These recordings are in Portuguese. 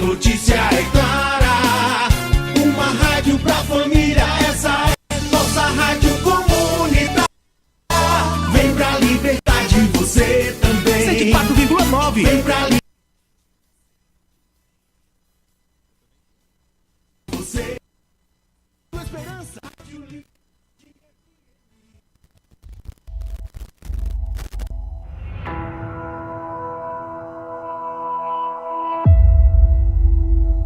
notícia é clara. Uma rádio pra família, essa é nossa rádio comunitária. Vem pra liberdade, você também. 104,9. Vem pra liberdade. Você. Esperança.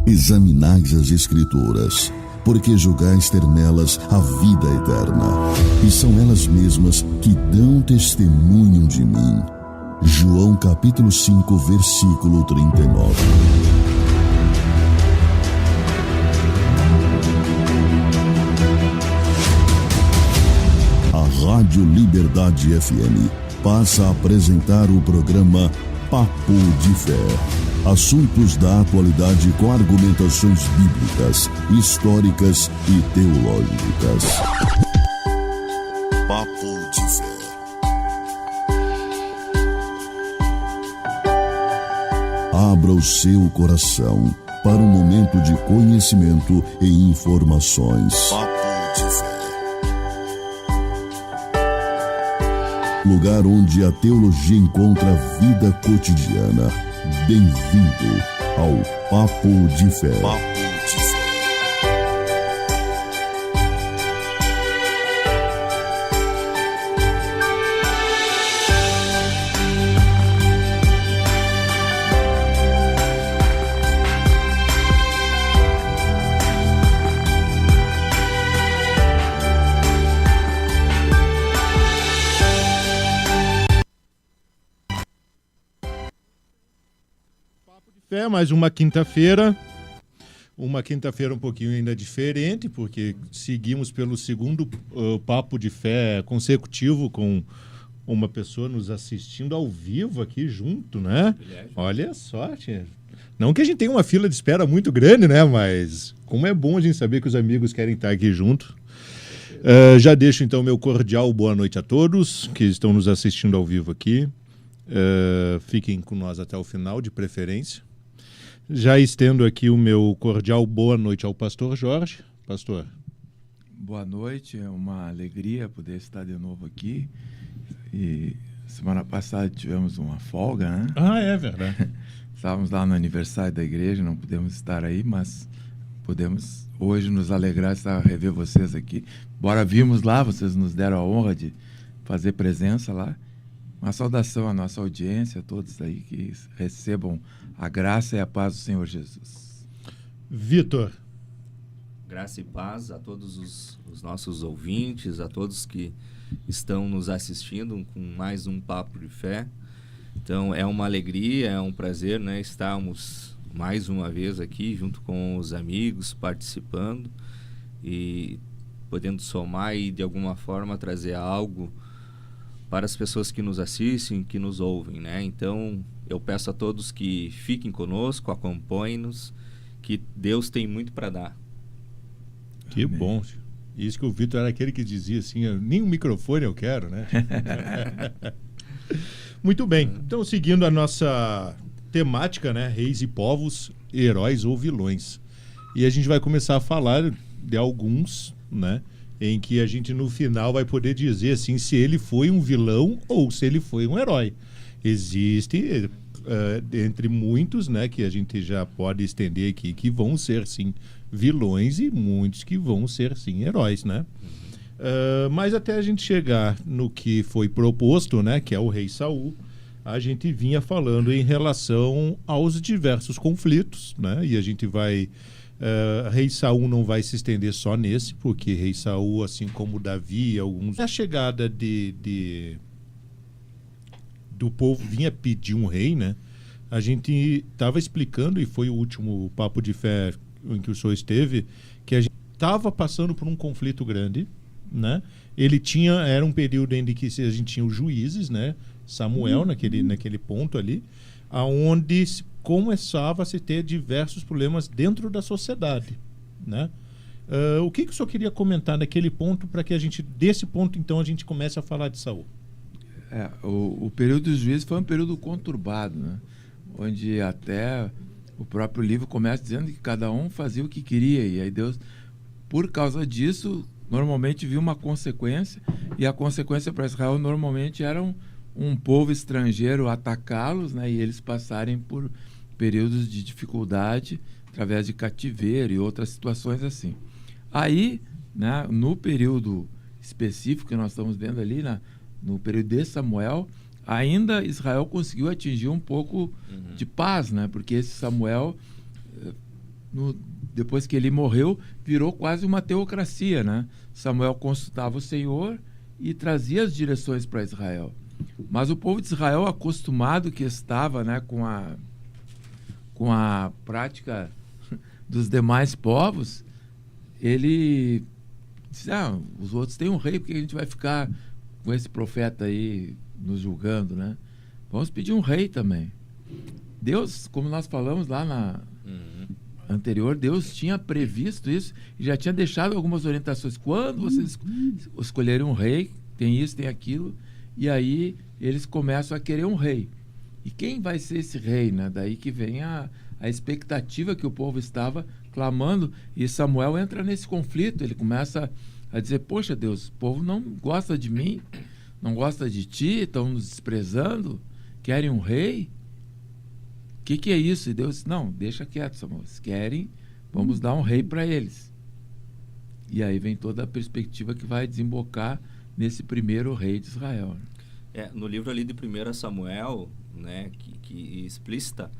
Examinais as Escrituras, porque julgais ter nelas a vida eterna, e são elas mesmas que dão testemunho de mim. João capítulo 5, versículo 39. A Rádio Liberdade FM passa a apresentar o programa Papo de Fé. Assuntos da atualidade com argumentações bíblicas, históricas e teológicas. Papo de Fé. Abra o seu coração para um momento de conhecimento e informações. Papo de Fé. Lugar onde a teologia encontra vida cotidiana. Bem-vindo ao Papo de Fé. Papo de Fé. Mais uma quinta-feira um pouquinho ainda diferente, porque seguimos pelo segundo Papo de Fé consecutivo com uma pessoa nos assistindo ao vivo aqui junto, né? Olha só, tia. Não que a gente tenha uma fila de espera muito grande, né? Mas como é bom a gente saber que os amigos querem estar aqui junto. Já deixo então meu cordial boa noite a todos que estão nos assistindo ao vivo aqui. Fiquem com nós até o final, de preferência. Já estendo aqui o meu cordial boa noite ao pastor Jorge. Pastor. Boa noite, é uma alegria poder estar de novo aqui. E semana passada tivemos uma folga, né? Ah, é verdade. Estávamos lá no aniversário da igreja, não pudemos estar aí, mas podemos hoje nos alegrar de estar rever vocês aqui. Bora vimos lá, vocês nos deram a honra de fazer presença lá. Uma saudação à nossa audiência, a todos aí que recebam a graça e a paz do Senhor Jesus. Vitor. Graça e paz a todos os nossos ouvintes, a todos que estão nos assistindo com mais um Papo de Fé. Então, é uma alegria, é um prazer, né, estarmos mais uma vez aqui junto com os amigos, participando e podendo somar e, de alguma forma, trazer algo para as pessoas que nos assistem, que nos ouvem, né? Então, eu peço a todos que fiquem conosco, acompanhem-nos, que Deus tem muito para dar. Que Amém. Bom. Isso que o Vitor era aquele que dizia assim, nem um microfone eu quero, né? Muito bem. Então, seguindo a nossa temática, né? Reis e povos, heróis ou vilões. E a gente vai começar a falar de alguns, né? Em que a gente no final vai poder dizer assim se ele foi um vilão ou se ele foi um herói. Existe entre muitos, né, que a gente já pode estender aqui, que vão ser sim vilões e muitos que vão ser sim heróis, né? Mas até a gente chegar no que foi proposto, né, que é o rei Saul, a gente vinha falando em relação aos diversos conflitos, né? E a gente vai Rei Saul não vai se estender só nesse, porque Rei Saul, assim como Davi, alguns... A chegada do povo vinha pedir um rei, né? A gente estava explicando, e foi o último Papo de Fé em que o senhor esteve, que a gente estava passando por um conflito grande, né? Era um período em que a gente tinha os juízes, né? Samuel, naquele ponto ali, aonde começava a se ter diversos problemas dentro da sociedade, né? O que o senhor queria comentar naquele ponto para que a gente, desse ponto, então, a gente comece a falar de Saul? O período dos juízes foi um período conturbado, né? Onde até o próprio livro começa dizendo que cada um fazia o que queria, e aí Deus, por causa disso, normalmente viu uma consequência, e a consequência para Israel normalmente era um povo estrangeiro atacá-los, né, e eles passarem por períodos de dificuldade através de cativeiro e outras situações assim. Aí, né, no período específico que nós estamos vendo ali, no período de Samuel, ainda Israel conseguiu atingir um pouco de paz, né? Porque esse Samuel, depois que ele morreu, virou quase uma teocracia, né? Samuel consultava o Senhor e trazia as direções para Israel. Mas o povo de Israel, acostumado que estava, né, com a prática dos demais povos, ele disse, os outros têm um rei, por que a gente vai ficar com esse profeta aí nos julgando, né? Vamos pedir um rei também. Deus, como nós falamos lá na anterior, Deus tinha previsto isso e já tinha deixado algumas orientações. Quando vocês escolherem um rei, tem isso, tem aquilo, e aí eles começam a querer um rei. E quem vai ser esse rei, né? Daí que vem a expectativa que o povo estava clamando, e Samuel entra nesse conflito, ele começa a dizer, poxa Deus, o povo não gosta de mim, não gosta de ti, estão nos desprezando, querem um rei? O que é isso? E Deus disse, não, deixa quieto, Samuel, eles querem, vamos dar um rei para eles. E aí vem toda a perspectiva que vai desembocar nesse primeiro rei de Israel. No livro ali de 1 Samuel, né, que explicita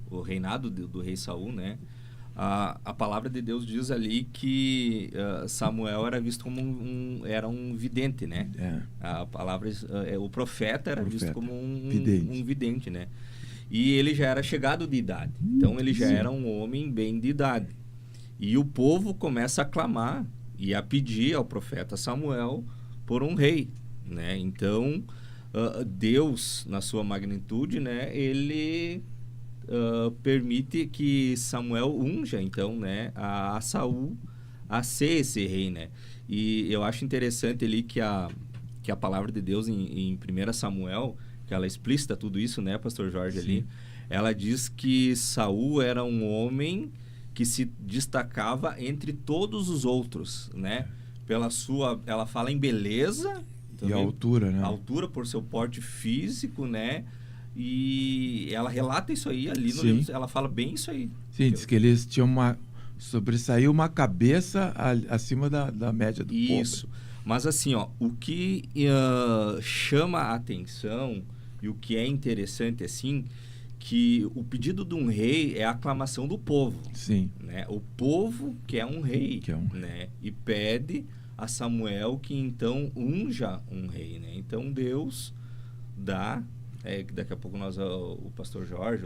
o reinado do rei Saul, né, a palavra de Deus diz ali que Samuel era visto como um vidente, né? A palavra, o profeta era visto como um vidente, né? E ele já era chegado de idade. Então ele já era um homem bem de idade. E o povo começa a clamar e a pedir ao profeta Samuel por um rei, né? Então Deus, na sua magnitude, né, ele permite que Samuel unja, então, né, a Saul a ser esse rei, né? E eu acho interessante ali que a palavra de Deus em 1 Samuel, que ela explicita tudo isso, né, Pastor Jorge? Sim. Ali, ela diz que Saul era um homem que se destacava entre todos os outros, né? Ela fala em beleza e a altura, né? A altura por seu porte físico, né? E ela relata isso aí ali no livro, ela fala bem isso aí. Sim, diz que eles tinham sobressaiu uma cabeça acima da média do povo. Isso. Mas assim, o que chama a atenção e o que é interessante, assim, que o pedido de um rei é a aclamação do povo. Sim. Né? O povo quer um rei, né? E pede a Samuel que então unja um rei, né? Então Deus dá... daqui a pouco o pastor Jorge...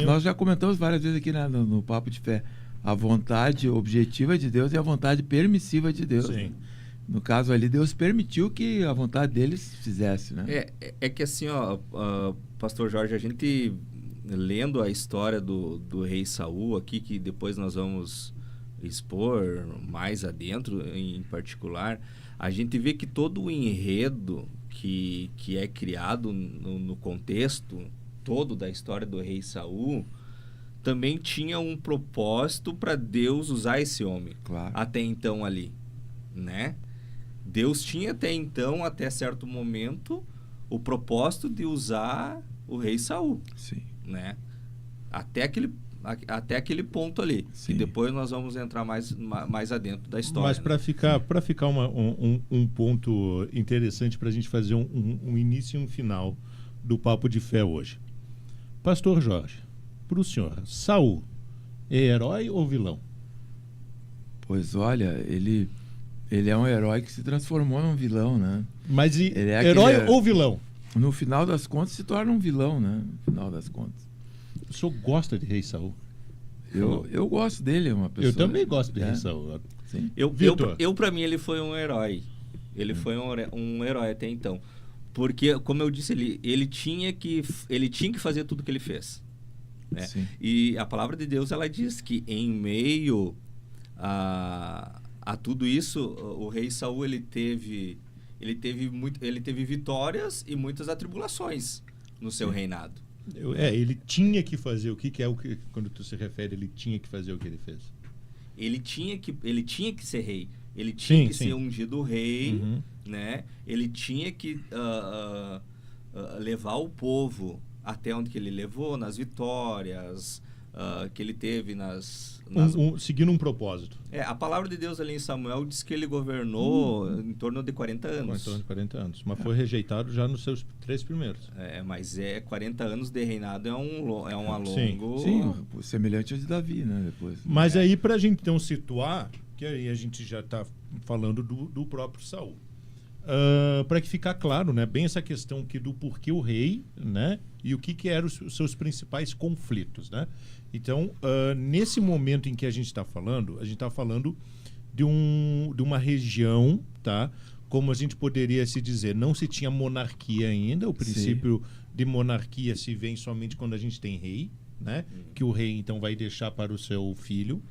nós já comentamos várias vezes aqui, né, no Papo de Fé, a vontade objetiva de Deus e a vontade permissiva de Deus. Sim. Né? No caso ali, Deus permitiu que a vontade deles fizesse, né? É que assim, pastor Jorge, a gente lendo a história do rei Saul aqui, que depois nós vamos expor mais adentro em particular, a gente vê que todo o enredo que é criado no contexto todo da história do rei Saul também tinha um propósito para Deus usar esse homem. Claro. Até então ali, né? Deus tinha até certo momento, o propósito de usar o rei Saul. Sim. Né? Até aquele ponto ali. Sim. E depois nós vamos entrar mais adentro da história. Mas para ficar um ponto interessante para a gente fazer um início e um final do Papo de Fé hoje. Pastor Jorge, para o senhor, Saul é herói ou vilão? Pois olha, ele é um herói que se transformou num vilão, né? Mas herói ou vilão? No final das contas se torna um vilão, né? No final das contas. O senhor gosta de rei Saul? Eu gosto dele, é uma pessoa... Eu também gosto de rei Saul. Sim. Para mim, ele foi um herói. Ele foi um herói até então. Porque, como eu disse, ele tinha que fazer tudo que ele fez. Né? E a palavra de Deus, ela diz que em meio a tudo isso, o rei Saul, ele teve vitórias e muitas atribulações no seu reinado. Ele tinha que fazer o que é o que, quando tu se refere, ele tinha que fazer o que ele fez. Ele tinha que ser rei. Ele tinha que sim. ser ungido rei, Uhum. né? Ele tinha que levar o povo até onde que ele levou, nas vitórias que ele teve Seguindo um propósito. A palavra de Deus ali em Samuel diz que ele governou em torno de 40 Em anos. torno de 40 anos. Mas foi rejeitado já nos seus 3 primeiros. Mas 40 anos de reinado é um Sim. longo... Sim, semelhante ao de Davi, né? Depois. Mas aí, para a gente então situar, que aí a gente já está falando do próprio Saul. Para que ficar claro, né, bem essa questão aqui do porquê o rei, né, e o que eram os seus principais conflitos, né? Então, nesse momento em que a gente está falando de uma região, tá? Como a gente poderia se dizer, não se tinha monarquia ainda. O princípio de monarquia se vê somente quando a gente tem rei, né? Que o rei então vai deixar para o seu filho.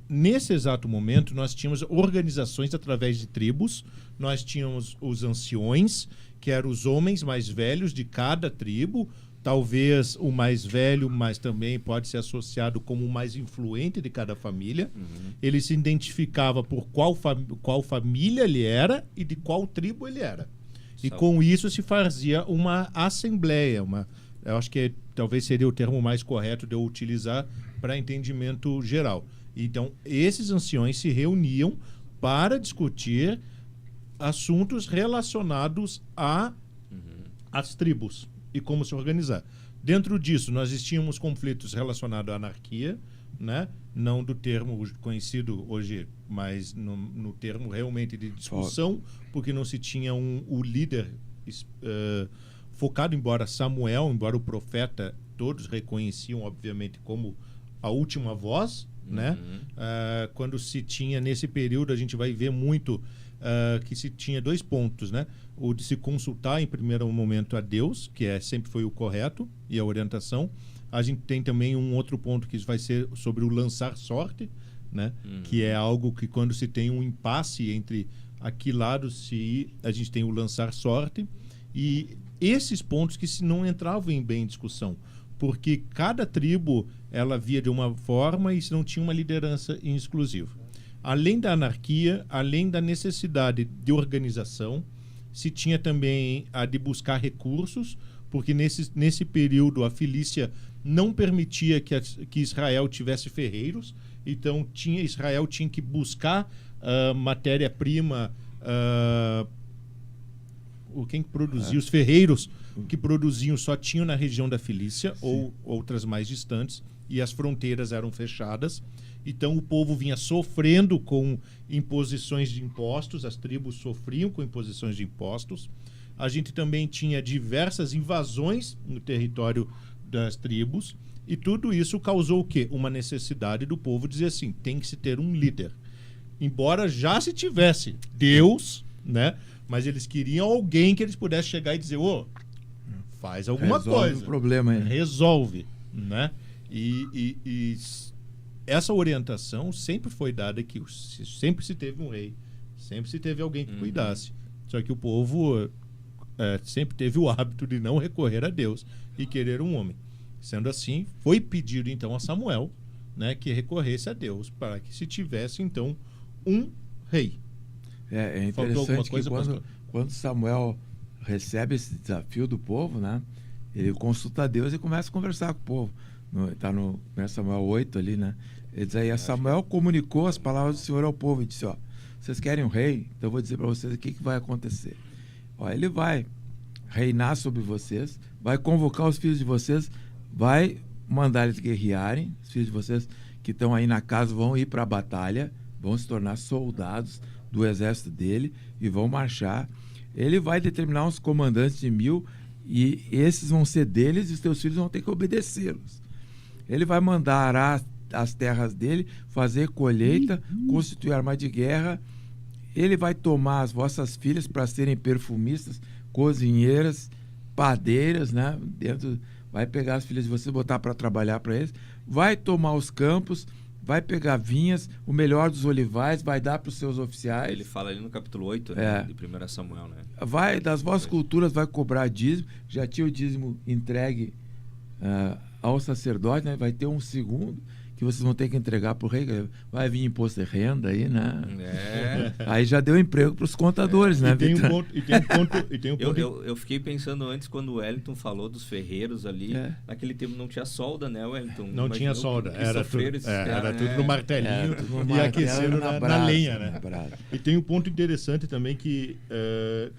Nesse exato momento, nós tínhamos organizações através de tribos. Nós tínhamos os anciões, que eram os homens mais velhos de cada tribo. Talvez o mais velho, mas também pode ser associado como o mais influente de cada família. Ele se identificava por qual família ele era e de qual tribo ele era. E com isso se fazia uma assembleia. Eu acho que talvez seria o termo mais correto de eu utilizar para entendimento geral. Então, esses anciões se reuniam para discutir assuntos relacionados às tribos e como se organizar. Dentro disso, nós tínhamos conflitos relacionados à anarquia, né? Não do termo conhecido hoje, mas no termo realmente de discussão, porque não se tinha o líder focado, embora o profeta, todos reconheciam, obviamente, como a última voz, né? Quando se tinha, nesse período, a gente vai ver muito que se tinha 2 pontos, né? O de se consultar em primeiro momento a Deus, que sempre foi o correto, e a orientação. A gente tem também um outro ponto que vai ser sobre o lançar sorte, né? Que é algo que quando se tem um impasse entre a que lado a gente tem o lançar sorte, e esses pontos que não entravam bem em discussão, porque cada tribo ela via de uma forma e não tinha uma liderança em exclusivo. Além da anarquia, além da necessidade de organização, se tinha também a de buscar recursos, porque nesse período a Filícia não permitia que Israel tivesse ferreiros, então Israel tinha que buscar matéria-prima, quem produzia, os ferreiros que produziam só tinham na região da Filícia ou outras mais distantes, e as fronteiras eram fechadas. Então o povo vinha sofrendo com imposições de impostos, as tribos sofriam com imposições de impostos. A gente também tinha diversas invasões no território das tribos, e tudo isso causou o quê? Uma necessidade do povo dizer assim, tem que se ter um líder. Embora já se tivesse Deus, né? Mas eles queriam alguém que eles pudessem chegar e dizer, faz alguma coisa. O problema aí. Resolve, né? E essa orientação sempre foi dada que sempre se teve um rei, sempre se teve alguém que cuidasse. Só que o povo sempre teve o hábito de não recorrer a Deus e querer um homem. Sendo assim, foi pedido então a Samuel, né, que recorresse a Deus para que se tivesse então um rei. É Faltou alguma interessante coisa, que quando Samuel recebe esse desafio do povo, né, ele consulta a Deus e começa a conversar com o povo. Está no 1 Samuel 8 ali, né? Ele diz aí, Samuel comunicou as palavras do Senhor ao povo e disse, vocês querem um rei? Então eu vou dizer para vocês o que vai acontecer. Ele vai reinar sobre vocês, vai convocar os filhos de vocês, vai mandar eles guerrearem, os filhos de vocês que estão aí na casa vão ir para a batalha, vão se tornar soldados do exército dele e vão marchar. Ele vai determinar uns comandantes de 1000 e esses vão ser deles e os teus filhos vão ter que obedecê-los. Ele vai mandar arar as terras dele, fazer colheita, constituir arma de guerra. Ele vai tomar as vossas filhas para serem perfumistas, cozinheiras, padeiras, né? Vai pegar as filhas de vocês, botar para trabalhar para eles. Vai tomar os campos, vai pegar vinhas, o melhor dos olivais, vai dar para os seus oficiais. Ele fala ali no capítulo 8, né, É. de 1 Samuel, né? Vai, das vossas culturas vai cobrar dízimo, já tinha o dízimo entregue ao sacerdote, né? Vai ter um segundo que vocês vão ter que entregar para o rei, vai vir imposto de renda aí, né? Aí já deu emprego para os contadores, né, E tem um Vitor? ponto, e tem um ponto. Eu fiquei pensando antes, quando o Wellington falou dos ferreiros ali, naquele tempo não tinha solda, né, Wellington? Não tinha solda, era tudo no martelinho tudo no e martelo, aquecendo na brasa, lenha, né? na brasa. E tem um ponto interessante também que,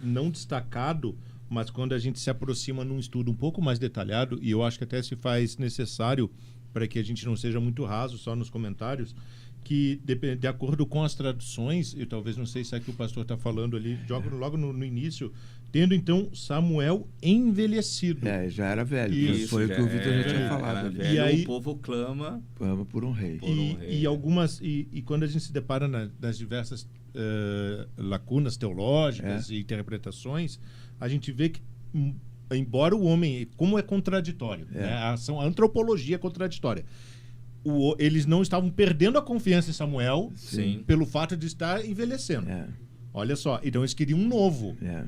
não destacado, mas quando a gente se aproxima num estudo um pouco mais detalhado, e eu acho que até se faz necessário para que a gente não seja muito raso só nos comentários, que de acordo com as traduções, eu talvez não sei se é que o pastor está falando ali, logo no início, tendo então Samuel envelhecido. Já era velho. Isso, foi o que o Vitor já tinha falado ali. Velho, E aí- o povo clama. Clama por um rei. E quando a gente se depara nas diversas lacunas teológicas e interpretações, a gente vê que, embora o homem, como é contraditório, né? A antropologia é contraditória. Eles não estavam perdendo a confiança em Samuel Sim. pelo fato de estar envelhecendo. É, Olha só, então eles queriam um novo, é.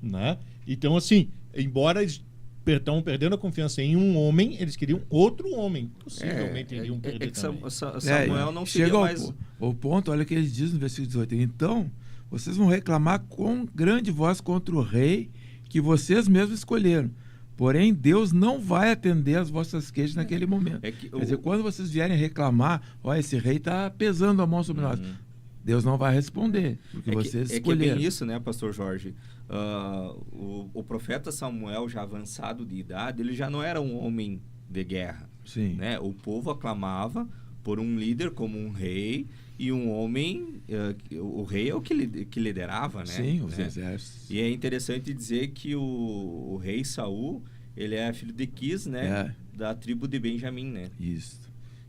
né? Então, assim, embora eles estão perdendo a confiança em um homem, eles queriam outro homem. Possivelmente iriam perder que também. Samuel não seria chega mais... ao ponto, olha o que ele diz no versículo 18. Então, vocês vão reclamar com grande voz contra o rei que vocês mesmos escolheram. Porém, Deus não vai atender as vossas queixas naquele momento. Quer dizer, quando vocês vierem reclamar, esse rei está pesando a mão sobre nós. Deus não vai responder, porque vocês escolheram. É bem isso, né, pastor Jorge? O profeta Samuel, já avançado de idade, ele já não era um homem de guerra. Sim. Né? O povo aclamava por um líder como um rei, e um homem, o rei é o que liderava, né? Sim, os exércitos. E é interessante dizer que o rei Saul, ele é filho de Quis, né? Da tribo de Benjamim, né? Isso.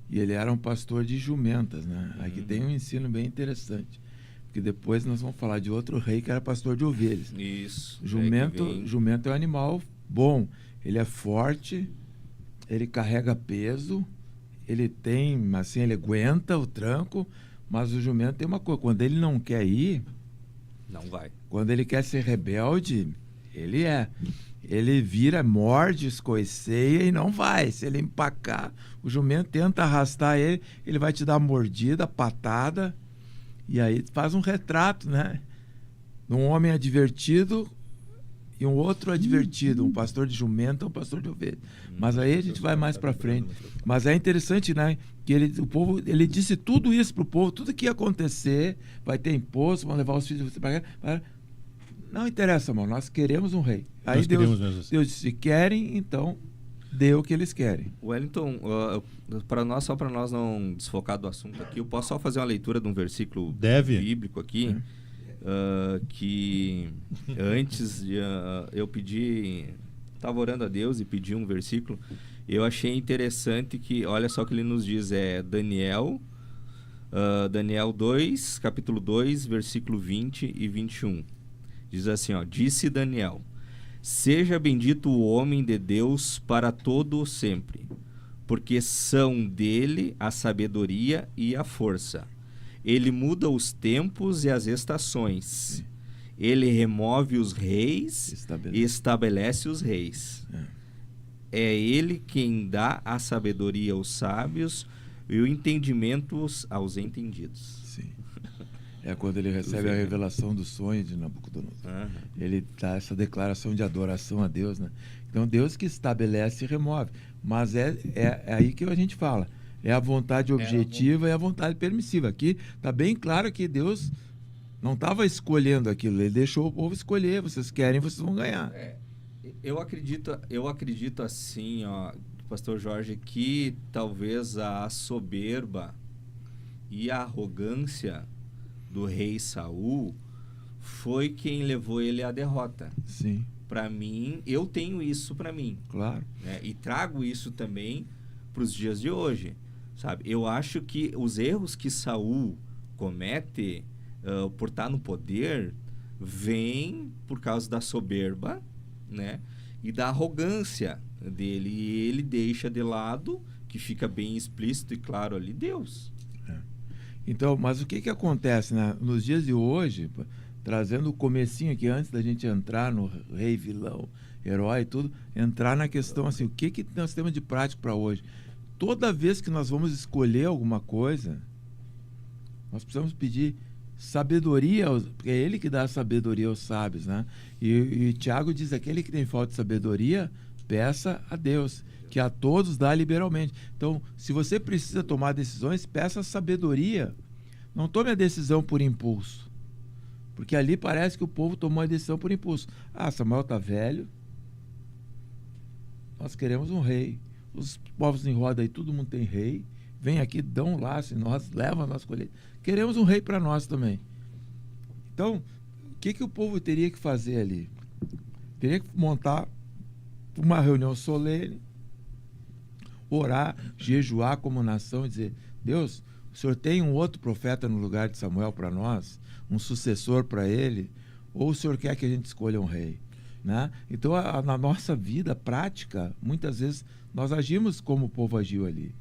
E ele era um pastor de jumentas, né? Aqui tem um ensino bem interessante. Porque depois nós vamos falar de outro rei que era pastor de ovelhas. Isso. Jumento é um animal bom. Ele é forte, ele carrega peso, ele tem, assim, ele aguenta o tranco, mas o jumento tem uma coisa, quando ele não quer ir, não vai. Quando ele quer ser rebelde, ele vira, morde, escoiceia e não vai. Se ele empacar, o jumento tenta arrastar ele, ele vai te dar mordida, patada, e aí faz um retrato, né? Um homem advertido e um outro advertido, um pastor de jumento e um pastor de ovelha. Mas aí a gente vai mais para frente. Mas é interessante, né? Que o povo, ele disse tudo isso pro povo, tudo que ia acontecer, vai ter imposto, vão levar os filhos para cá. Não interessa, irmão, nós queremos um rei. Aí Deus disse, se querem, então dê o que eles querem. Wellington, só para nós não desfocar do assunto aqui, eu posso só fazer uma leitura de um versículo bíblico aqui, que antes eu estava orando a Deus e pedi um versículo, eu achei interessante que, olha só o que ele nos diz, Daniel 2, capítulo 2, versículo 20 e 21. Diz assim, disse Daniel: seja bendito o homem de Deus para todo o sempre, porque são dele a sabedoria e a força. Ele muda os tempos e as estações. Sim. Ele remove os reis e estabelece os reis. É ele quem dá a sabedoria aos sábios e o entendimento aos entendidos. Sim. É quando ele recebe a revelação do sonho de Nabucodonosor. Ele dá essa declaração de adoração a Deus, né? Então, Deus que estabelece e remove. Mas é aí que a gente fala. É a vontade objetiva e a vontade permissiva. Aqui está bem claro que Deus não estava escolhendo aquilo. Ele deixou o povo escolher. Vocês querem, vocês vão ganhar. Eu acredito assim, pastor Jorge, que talvez a soberba e a arrogância do rei Saul foi quem levou ele à derrota. Sim. Para mim, eu tenho isso para mim. Claro. Né? E trago isso também para os dias de hoje, sabe? Eu acho que os erros que Saul comete por estar no poder vêm por causa da soberba, né? E da arrogância dele. E ele deixa de lado, que fica bem explícito e claro ali, Deus. Então, mas o que acontece, né? Nos dias de hoje, trazendo o comecinho aqui, antes da gente entrar no rei, vilão, herói e tudo, entrar na questão assim, o que nós temos de prático para hoje? Toda vez que nós vamos escolher alguma coisa, nós precisamos pedir sabedoria, porque é ele que dá a sabedoria aos sábios, né? E Tiago diz, aquele que tem falta de sabedoria, peça a Deus, que a todos dá liberalmente. Então, se você precisa tomar decisões, peça sabedoria. Não tome a decisão por impulso. Porque ali parece que o povo tomou a decisão por impulso. Ah, Samuel está velho, nós queremos um rei. Os povos em roda aí, todo mundo tem rei. Vem aqui, dão um laço em nós, levam a nossa colheita. Queremos um rei para nós também. Então, o que o povo teria que fazer ali? Teria que montar uma reunião solene, orar, jejuar como nação e dizer, Deus, o Senhor tem um outro profeta no lugar de Samuel para nós, um sucessor para ele, ou o Senhor quer que a gente escolha um rei? Né? Então, na nossa vida prática, muitas vezes nós agimos como o povo agiu ali.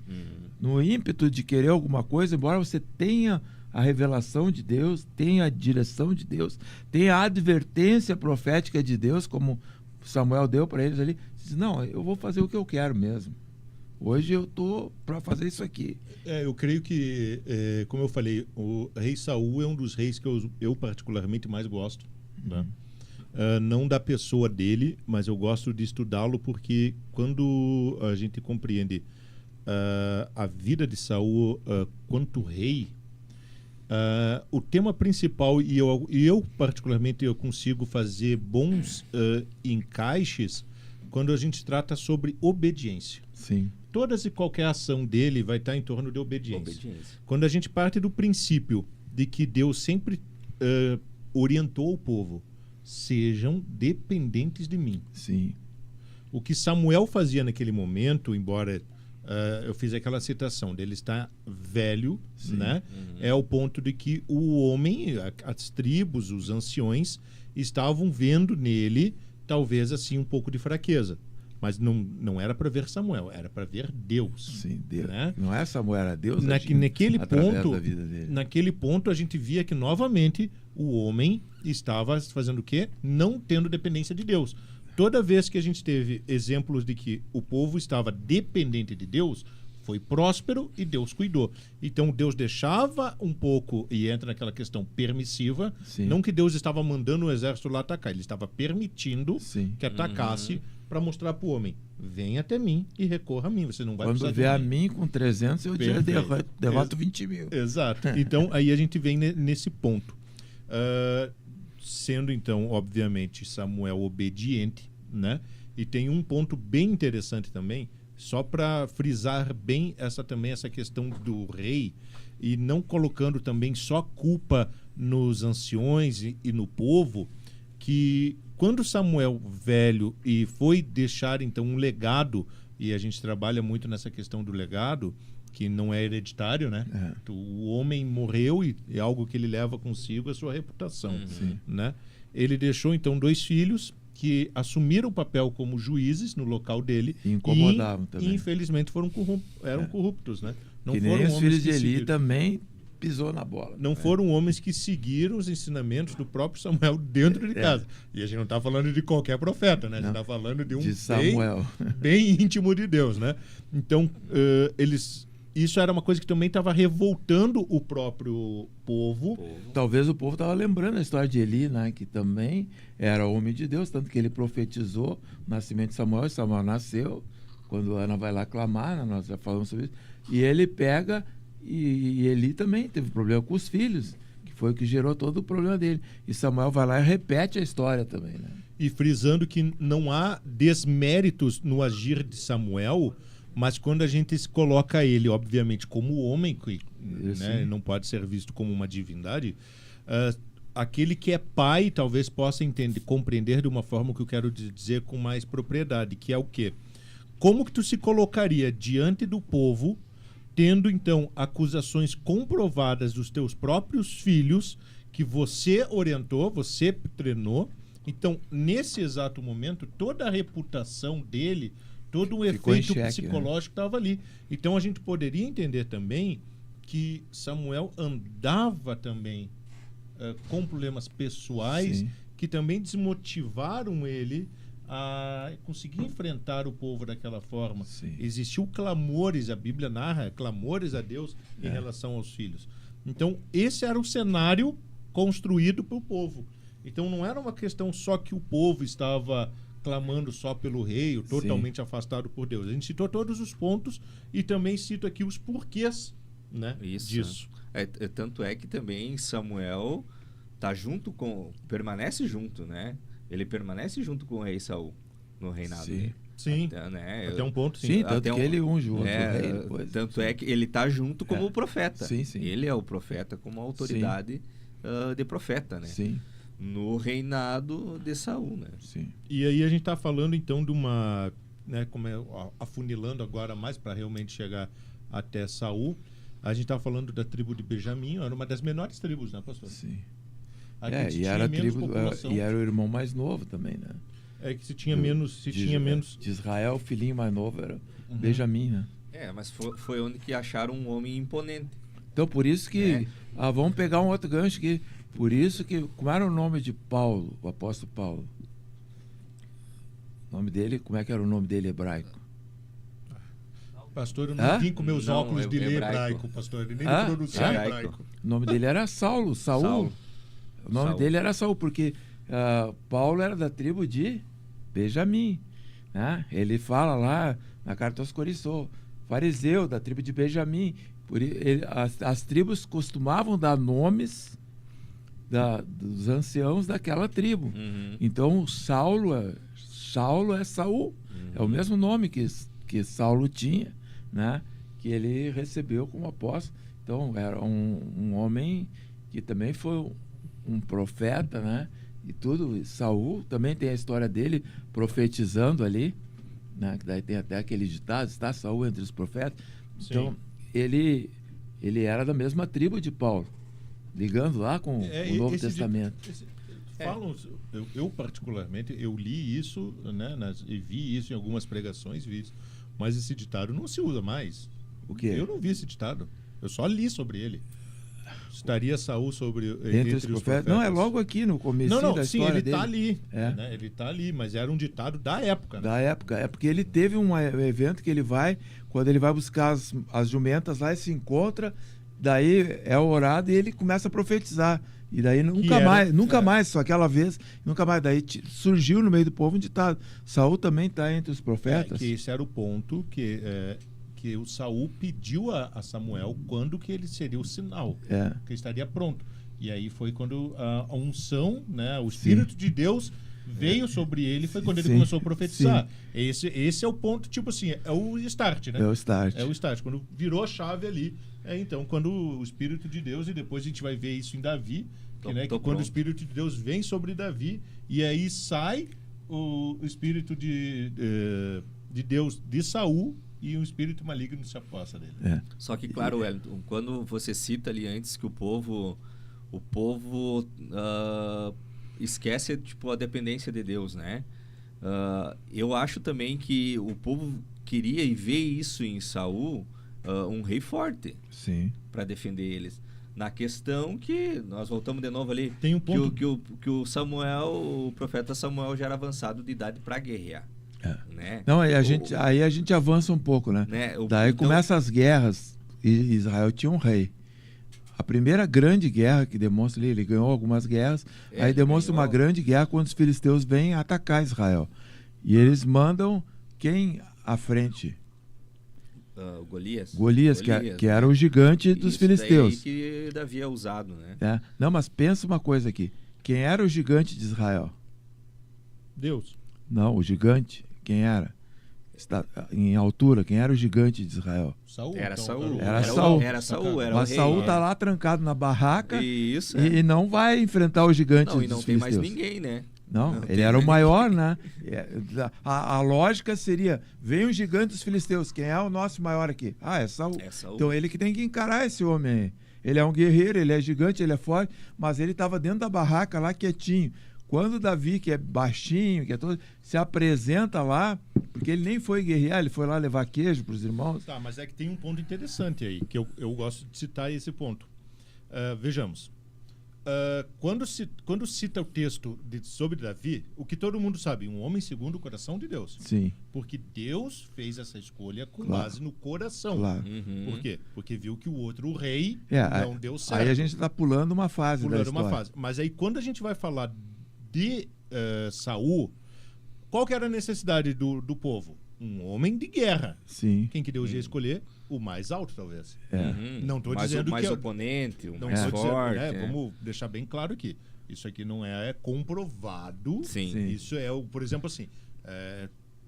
No ímpeto de querer alguma coisa, embora você tenha a revelação de Deus, tenha a direção de Deus, tenha a advertência profética de Deus, como Samuel deu para eles ali, diz, não, eu vou fazer o que eu quero mesmo. Hoje eu estou para fazer isso aqui. Eu creio que, como eu falei, o rei Saul é um dos reis que eu particularmente mais gosto. Né? Não da pessoa dele, mas eu gosto de estudá-lo porque quando a gente compreende a vida de Saul quanto rei, o tema principal, e eu particularmente eu consigo fazer bons encaixes quando a gente trata sobre obediência. Sim. Todas e qualquer ação dele vai estar em torno de obediência. Quando a gente parte do princípio de que Deus sempre orientou o povo, sejam dependentes de mim. Sim. O que Samuel fazia naquele momento, embora eu fiz aquela citação dele estar velho, né? É o ponto de que o homem, as tribos, os anciões, estavam vendo nele talvez assim um pouco de fraqueza. Mas não era para ver Samuel, era para ver Deus. Sim, Deus. Né? Não é Samuel, era Deus naquele ponto a gente via que novamente o homem estava fazendo o quê? Não tendo dependência de Deus. Toda vez que a gente teve exemplos de que o povo estava dependente de Deus, foi próspero e Deus cuidou. Então Deus deixava um pouco, e entra naquela questão permissiva, Sim. não que Deus estava mandando o exército lá atacar, ele estava permitindo Sim. que atacasse para mostrar para o homem, vem até mim e recorra a mim, você não vai Quando precisar vier a mim com 300, eu já derroto 20 mil. Exato. Então, aí a gente vem nesse ponto. Sendo, então, obviamente, Samuel obediente, né? E tem um ponto bem interessante também, só para frisar bem essa questão do rei, e não colocando também só culpa nos anciões e no povo, que quando Samuel velho e foi deixar então um legado, e a gente trabalha muito nessa questão do legado, que não é hereditário, né? O homem morreu e é algo que ele leva consigo a sua reputação, né? Ele deixou então 2 filhos que assumiram o papel como juízes no local dele e incomodavam também. E infelizmente eram corruptos, né? Não que foram nem os filhos de Eli seguiram. também pisou na bola. Não foram homens que seguiram os ensinamentos do próprio Samuel dentro de casa. E a gente não está falando de qualquer profeta, né? A gente está falando de um de Samuel. Bem íntimo de Deus, né? Então, isso era uma coisa que também estava revoltando o próprio povo. Talvez o povo estava lembrando a história de Eli, né? Que também era homem de Deus, tanto que ele profetizou o nascimento de Samuel, e Samuel nasceu, quando Ana vai lá clamar, né? Nós já falamos sobre isso, e ele pega, e Eli também teve problema com os filhos, que foi o que gerou todo o problema dele. E Samuel vai lá e repete a história também, né? E frisando que não há desméritos no agir de Samuel, mas quando a gente se coloca ele, obviamente, como homem, que né, não pode ser visto como uma divindade, aquele que é pai talvez possa compreender de uma forma que eu quero dizer com mais propriedade, que é o quê? Como que tu se colocaria diante do povo, tendo então acusações comprovadas dos teus próprios filhos, que você orientou, você treinou? Então, nesse exato momento, toda a reputação dele, todo o efeito psicológico estava ali. Então, a gente poderia entender também que Samuel andava também com problemas pessoais, Sim. que também desmotivaram ele a conseguir enfrentar o povo daquela forma. Sim. Existiu clamores, a Bíblia narra clamores a Deus em relação aos filhos. Então, esse era o cenário construído para o povo. Então, não era uma questão só que o povo estava clamando só pelo rei, ou totalmente afastado por Deus. A gente citou todos os pontos e também cito aqui os porquês, né, disso. Tanto é que também Samuel tá permanece junto, né? Ele permanece junto com o rei Saul no reinado Sim. dele. Sim, até um ponto, sim. Sim, tanto Até que ele unge o outro rei É, depois. tanto é que ele tá junto como o profeta. Sim, sim. Ele é o profeta como autoridade de profeta, né? Sim, No reinado de Saul, né? sim. E aí a gente está falando então de uma, né, como afunilando agora mais para realmente chegar até Saul. A gente está falando da tribo de Benjamim, era uma das menores tribos, né, pastor? Sim. A que É, se e tinha era a menos tribo, população. e era o irmão mais novo também, né? É que se tinha menos, De Israel, o filhinho mais novo era Benjamim, né? Mas foi onde que acharam um homem imponente. Então, por isso que... vamos pegar um outro gancho aqui. Por isso que... Como era o nome de Paulo, o apóstolo Paulo? O nome dele... Como é que era o nome dele hebraico? Pastor, eu não vim com meus Não, óculos de ler hebraico. hebraico, pastor. Ele nem Hã? pronunciar Hebraico. hebraico. O nome dele era Saul. Saulo. O nome Saul. dele era Saul, porque Paulo era da tribo de Benjamim, né? Ele fala lá na carta aos Coríntios, fariseu da tribo de Benjamim. As tribos costumavam dar nomes dos anciãos daquela tribo. Uhum. Então Saulo é Saul. É o mesmo nome que Saulo tinha, né? Que ele recebeu como apóstolo. Então era um homem que também foi um profeta, né? E tudo. Saul também tem a história dele profetizando ali, né? Que daí tem até aquele ditado, está Saul entre os profetas. Sim. Então ele era da mesma tribo de Paulo, ligando lá com o Novo Testamento. Falam, eu particularmente, eu li isso, né, e vi isso em algumas pregações, mas esse ditado não se usa mais. O quê? Eu não vi esse ditado, eu só li sobre ele. Estaria Saul Entre os profetas? Não, é logo aqui no começo da sim, história ele dele. está ali, É. né, ele está ali, mas era um ditado da época. Né? Da época. É porque ele teve um evento que ele vai, quando ele vai buscar as jumentas lá, ele se encontra, daí é orado e ele começa a profetizar. E daí nunca mais, só aquela vez, nunca mais. Daí surgiu no meio do povo um ditado. Saul também está entre os profetas. Que esse era o ponto que o Saul pediu a Samuel quando que ele seria o sinal, que estaria pronto. E aí foi quando a unção, né, o Espírito de Deus veio sobre ele, foi quando ele começou a profetizar. Esse é o ponto, tipo assim, é o start, né? É o start. É o start. Quando virou a chave ali, então quando o Espírito de Deus, e depois a gente vai ver isso em Davi, que quando o Espírito de Deus vem sobre Davi, e aí sai o Espírito de Deus de Saul, e um espírito maligno se aposta dele. Só que, claro, Wellington, quando você cita ali antes que o povo esquece, tipo, a dependência de Deus, né? Eu acho também que o povo queria e vê isso em Saul, um rei forte, Sim. para defender eles. Na questão que nós voltamos de novo ali, Tem um ponto que o profeta Samuel já era avançado de idade para guerrear. Né? Não, aí a gente avança um pouco, né? Daí começam as guerras e Israel tinha um rei. A primeira grande guerra que demonstra ele ganhou algumas guerras, aí demonstra uma grande guerra quando os filisteus vêm atacar Israel. E eles mandam quem à frente? Golias, que era o gigante dos filisteus. Daí que Davi é usado, né? Não, mas pensa uma coisa aqui. Quem era o gigante de Israel? Deus. Não, o gigante. Quem era? Em altura, quem era o gigante de Israel? Saul. Era Saul. Era Saul. Mas Saul tá lá trancado na barraca e não vai enfrentar o gigante dos não filisteus. tem mais ninguém, né? Não, ele era o maior, né? A lógica seria, vem o gigante dos filisteus, quem é o nosso maior aqui? É Saul. Então ele que tem que encarar esse homem aí. Ele é um guerreiro, ele é gigante, ele é forte, mas ele estava dentro da barraca lá quietinho. Quando Davi, que é baixinho, que é todo, se apresenta lá, porque ele nem foi guerrear, ele foi lá levar queijo para os irmãos. Tá, mas é que tem um ponto interessante aí, que eu gosto de citar esse ponto. Vejamos. Quando cita o texto sobre Davi, o que todo mundo sabe, um homem segundo o coração de Deus. Sim. Porque Deus fez essa escolha com Claro. base no coração. Claro. Por quê? Porque viu que o outro, o rei, não aí, deu certo. aí a gente está pulando uma fase da Pulando história. uma fase. Mas aí quando a gente vai falar de Saul, qual que era a necessidade do povo? Um homem de guerra. Sim. Quem que Deus ia escolher? O mais alto, talvez. Não estou mais, dizendo mais que... oponente, o Não mais tô dizendo, forte. Vamos deixar bem claro aqui. Isso aqui não é comprovado. Sim. Sim. Isso é, por exemplo, assim...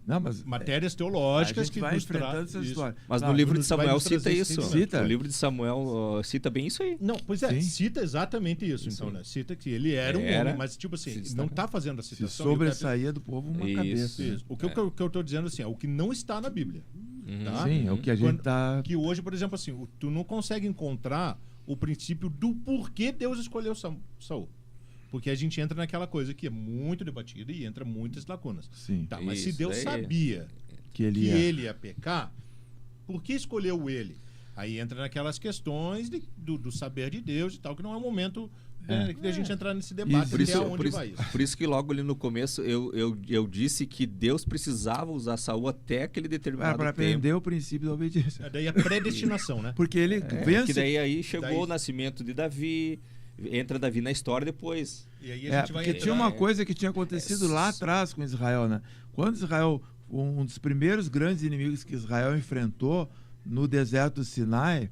Não, mas matérias a teológicas gente que vai nos enfrentando essa isso. história. Mas Claro, no livro de nos vai Samuel nos cita trazer isso. esse Cita. O livro de Samuel cita bem isso aí. Não, pois é, Sim. cita exatamente isso, então, né? Cita que ele era um Era. homem, mas tipo assim, Se não destaca. está fazendo a Se citação. sobressaía do povo uma Isso. cabeça. Isso. O que eu estou dizendo assim, é o que não está na Bíblia. Tá? Sim, é o que a gente está... Que hoje, por exemplo, assim, tu não consegue encontrar o princípio do porquê Deus escolheu Saul. Porque a gente entra naquela coisa que é muito debatida e entra muitas lacunas. Sim. Tá, mas se Isso Deus daí. sabia Que ele que ia... ele ia pecar, por que escolheu ele? Aí entra naquelas questões do saber de Deus e tal, que não é o momento de a gente entrar nesse debate Por até isso, onde vai isso. por isso que logo ali no começo eu disse que Deus precisava usar Saul até aquele determinado Para tempo. aprender o princípio da obediência. Daí a predestinação, né? Porque ele Que vence... daí aí chegou Daí- o nascimento de Davi, entra Davi na história depois. E aí a gente vai porque entrar... tinha uma coisa que tinha acontecido lá atrás com Israel, né? Quando Israel, um dos primeiros grandes inimigos que Israel enfrentou no deserto do Sinai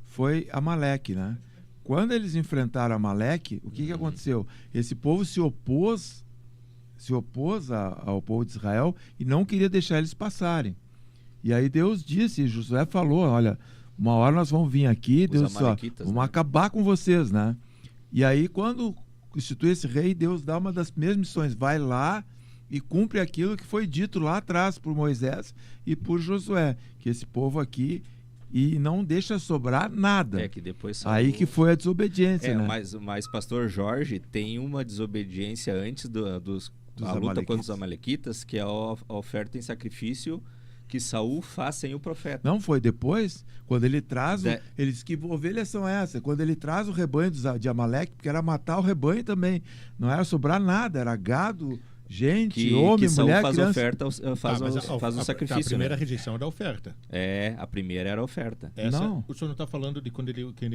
foi Amaleque, né? Quando eles enfrentaram Amaleque, o que aconteceu? Esse povo se opôs ao povo de Israel e não queria deixar eles passarem. E aí Deus disse, Josué falou, olha, uma hora nós vamos vir aqui, Deus disse, ó, amalequitas, vamos né? acabar com vocês, né? E aí quando institui esse rei, Deus dá uma das mesmas missões, vai lá e cumpre aquilo que foi dito lá atrás por Moisés e por Josué, que esse povo aqui e não deixa sobrar nada. É que depois Aí que foi a desobediência, né? mas pastor Jorge tem uma desobediência antes a luta Amalequitas. contra os amalequitas, que é a oferta em sacrifício que Saul faz sem o profeta. Não foi depois, quando ele traz, De- ele diz que ovelhas são essas, quando ele traz o rebanho de Amaleque, porque era matar o rebanho também, não era sobrar nada, era gado, gente, homem, que Saul mulher, faz criança. oferta, faz mas o sacrifício. A primeira né? rejeição é da oferta. A primeira era a oferta. Não. O senhor não está falando de quando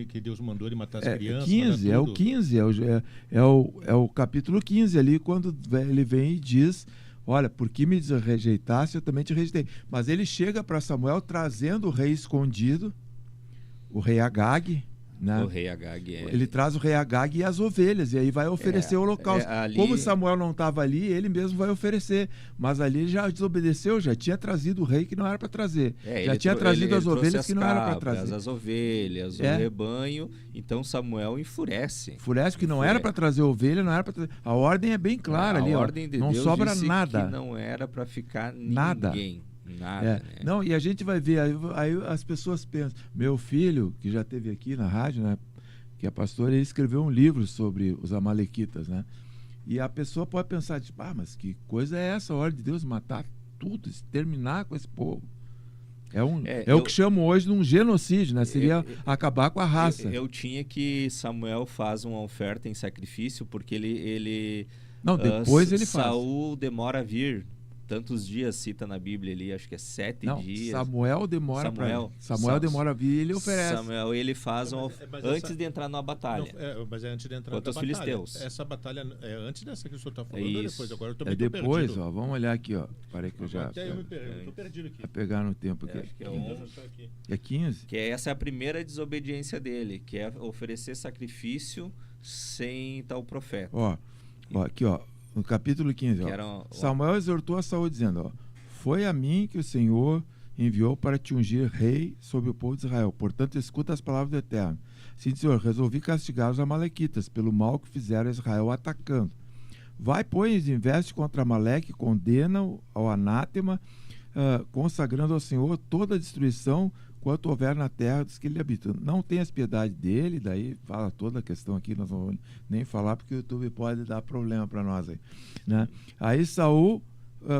que Deus mandou ele matar as É crianças? 15, matar é o tudo? 15, é o capítulo 15 ali, quando ele vem e diz, olha, por que me rejeitaste, eu também te rejeitei. Mas ele chega para Samuel trazendo o rei escondido, o rei Agag, né? O rei Agag. Ele traz o rei Agag e as ovelhas, e aí vai oferecer o holocausto. ali- Como Samuel não estava ali, ele mesmo vai oferecer. Mas ali ele já desobedeceu, já tinha trazido o rei que não era para trazer. Já tinha trazido as ovelhas que não era para trazer. As ovelhas, o rebanho. Então Samuel enfurece. Enfurece que não era para trazer ovelha, não era para trazer. A ordem é bem clara ali, a ó. ordem de Não Deus sobra disse nada. que não era para ficar Nada. ninguém. Nada, É. né? Não, e a gente vai ver, aí as pessoas pensam, meu filho, que já esteve aqui na rádio, né, que é pastor, ele escreveu um livro sobre os amalequitas, né? E a pessoa pode pensar, tipo, mas que coisa é essa, a ordem de Deus matar tudo, exterminar com esse povo? É o que chamam hoje de um genocídio, né? Seria acabar com a raça. Eu tinha que Samuel faz uma oferta em sacrifício porque ele Não, depois ele faz. Saul demora a vir. Tantos dias cita na Bíblia ali, acho que é 7 Não, dias. Samuel demora Samuel demora a vir e ele oferece. Samuel, ele faz Mas antes de entrar na batalha. Mas é antes de entrar Contra na os batalha. filisteus. Essa batalha é antes dessa que o senhor está falando ou Isso. depois? Agora eu também É tô depois, perdido. ó, vamos olhar aqui, ó. Parei que eu já Até eu me perdi, eu tô perdido aqui. vai pegar no tempo aqui. Acho que é Eu 11. tô aqui. É 15? Que essa é a primeira desobediência dele, que é oferecer sacrifício sem tal profeta. Ó, aqui, ó, no capítulo 15, ó. Que era, Samuel exortou a Saul dizendo, ó, foi a mim que o Senhor enviou para te ungir rei sobre o povo de Israel. Portanto, escuta as palavras do Eterno. Sim, Senhor, resolvi castigar os amalequitas pelo mal que fizeram a Israel atacando. Vai, pois, investe contra Amaleque, condena-o ao anátema, consagrando ao Senhor toda a destruição quanto houver na terra dos que ele habita. Não tenhas piedade dele, daí fala toda a questão aqui, nós não vamos nem falar, porque o YouTube pode dar problema para nós aí, né? Aí Saul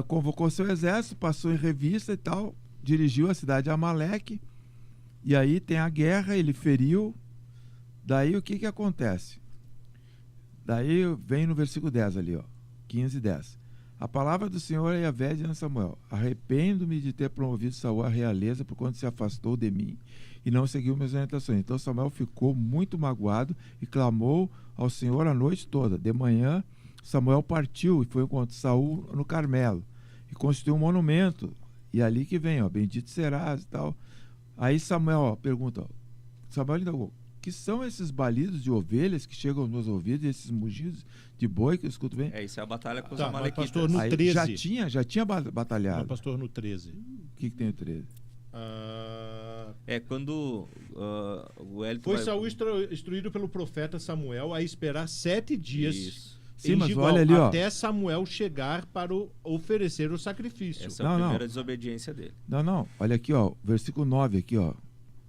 convocou seu exército, passou em revista e tal, dirigiu a cidade de Amaleque, e aí tem a guerra, ele feriu. Daí o que acontece? Daí vem no versículo 10 ali, ó, 15:10. A palavra do Senhor é Yahvé diante de Samuel: arrependo-me de ter promovido Saul à realeza, por quanto se afastou de mim e não seguiu minhas orientações. Então Samuel ficou muito magoado e clamou ao Senhor a noite toda. De manhã Samuel partiu e foi encontrar Saul no Carmelo e construiu um monumento. E ali que vem, ó, bendito serás e tal. Aí Samuel, ó, pergunta, ó, Samuel indagou: que são esses balidos de ovelhas que chegam aos meus ouvidos, esses mugidos de boi que eu escuto bem? Isso é a batalha com os Tá, amalequitas. mas pastor, no Aí 13. já tinha batalhado. Não, pastor, no 13. O que tem o 13? Quando o Hélio Foi Saul instruído pelo profeta Samuel a esperar 7 dias Isso. Sim, em mas Gilgal, olha ali, ó. até Samuel chegar para oferecer o sacrifício. Essa é a primeira desobediência dele. Não. Olha aqui, ó. Versículo 9 aqui, ó.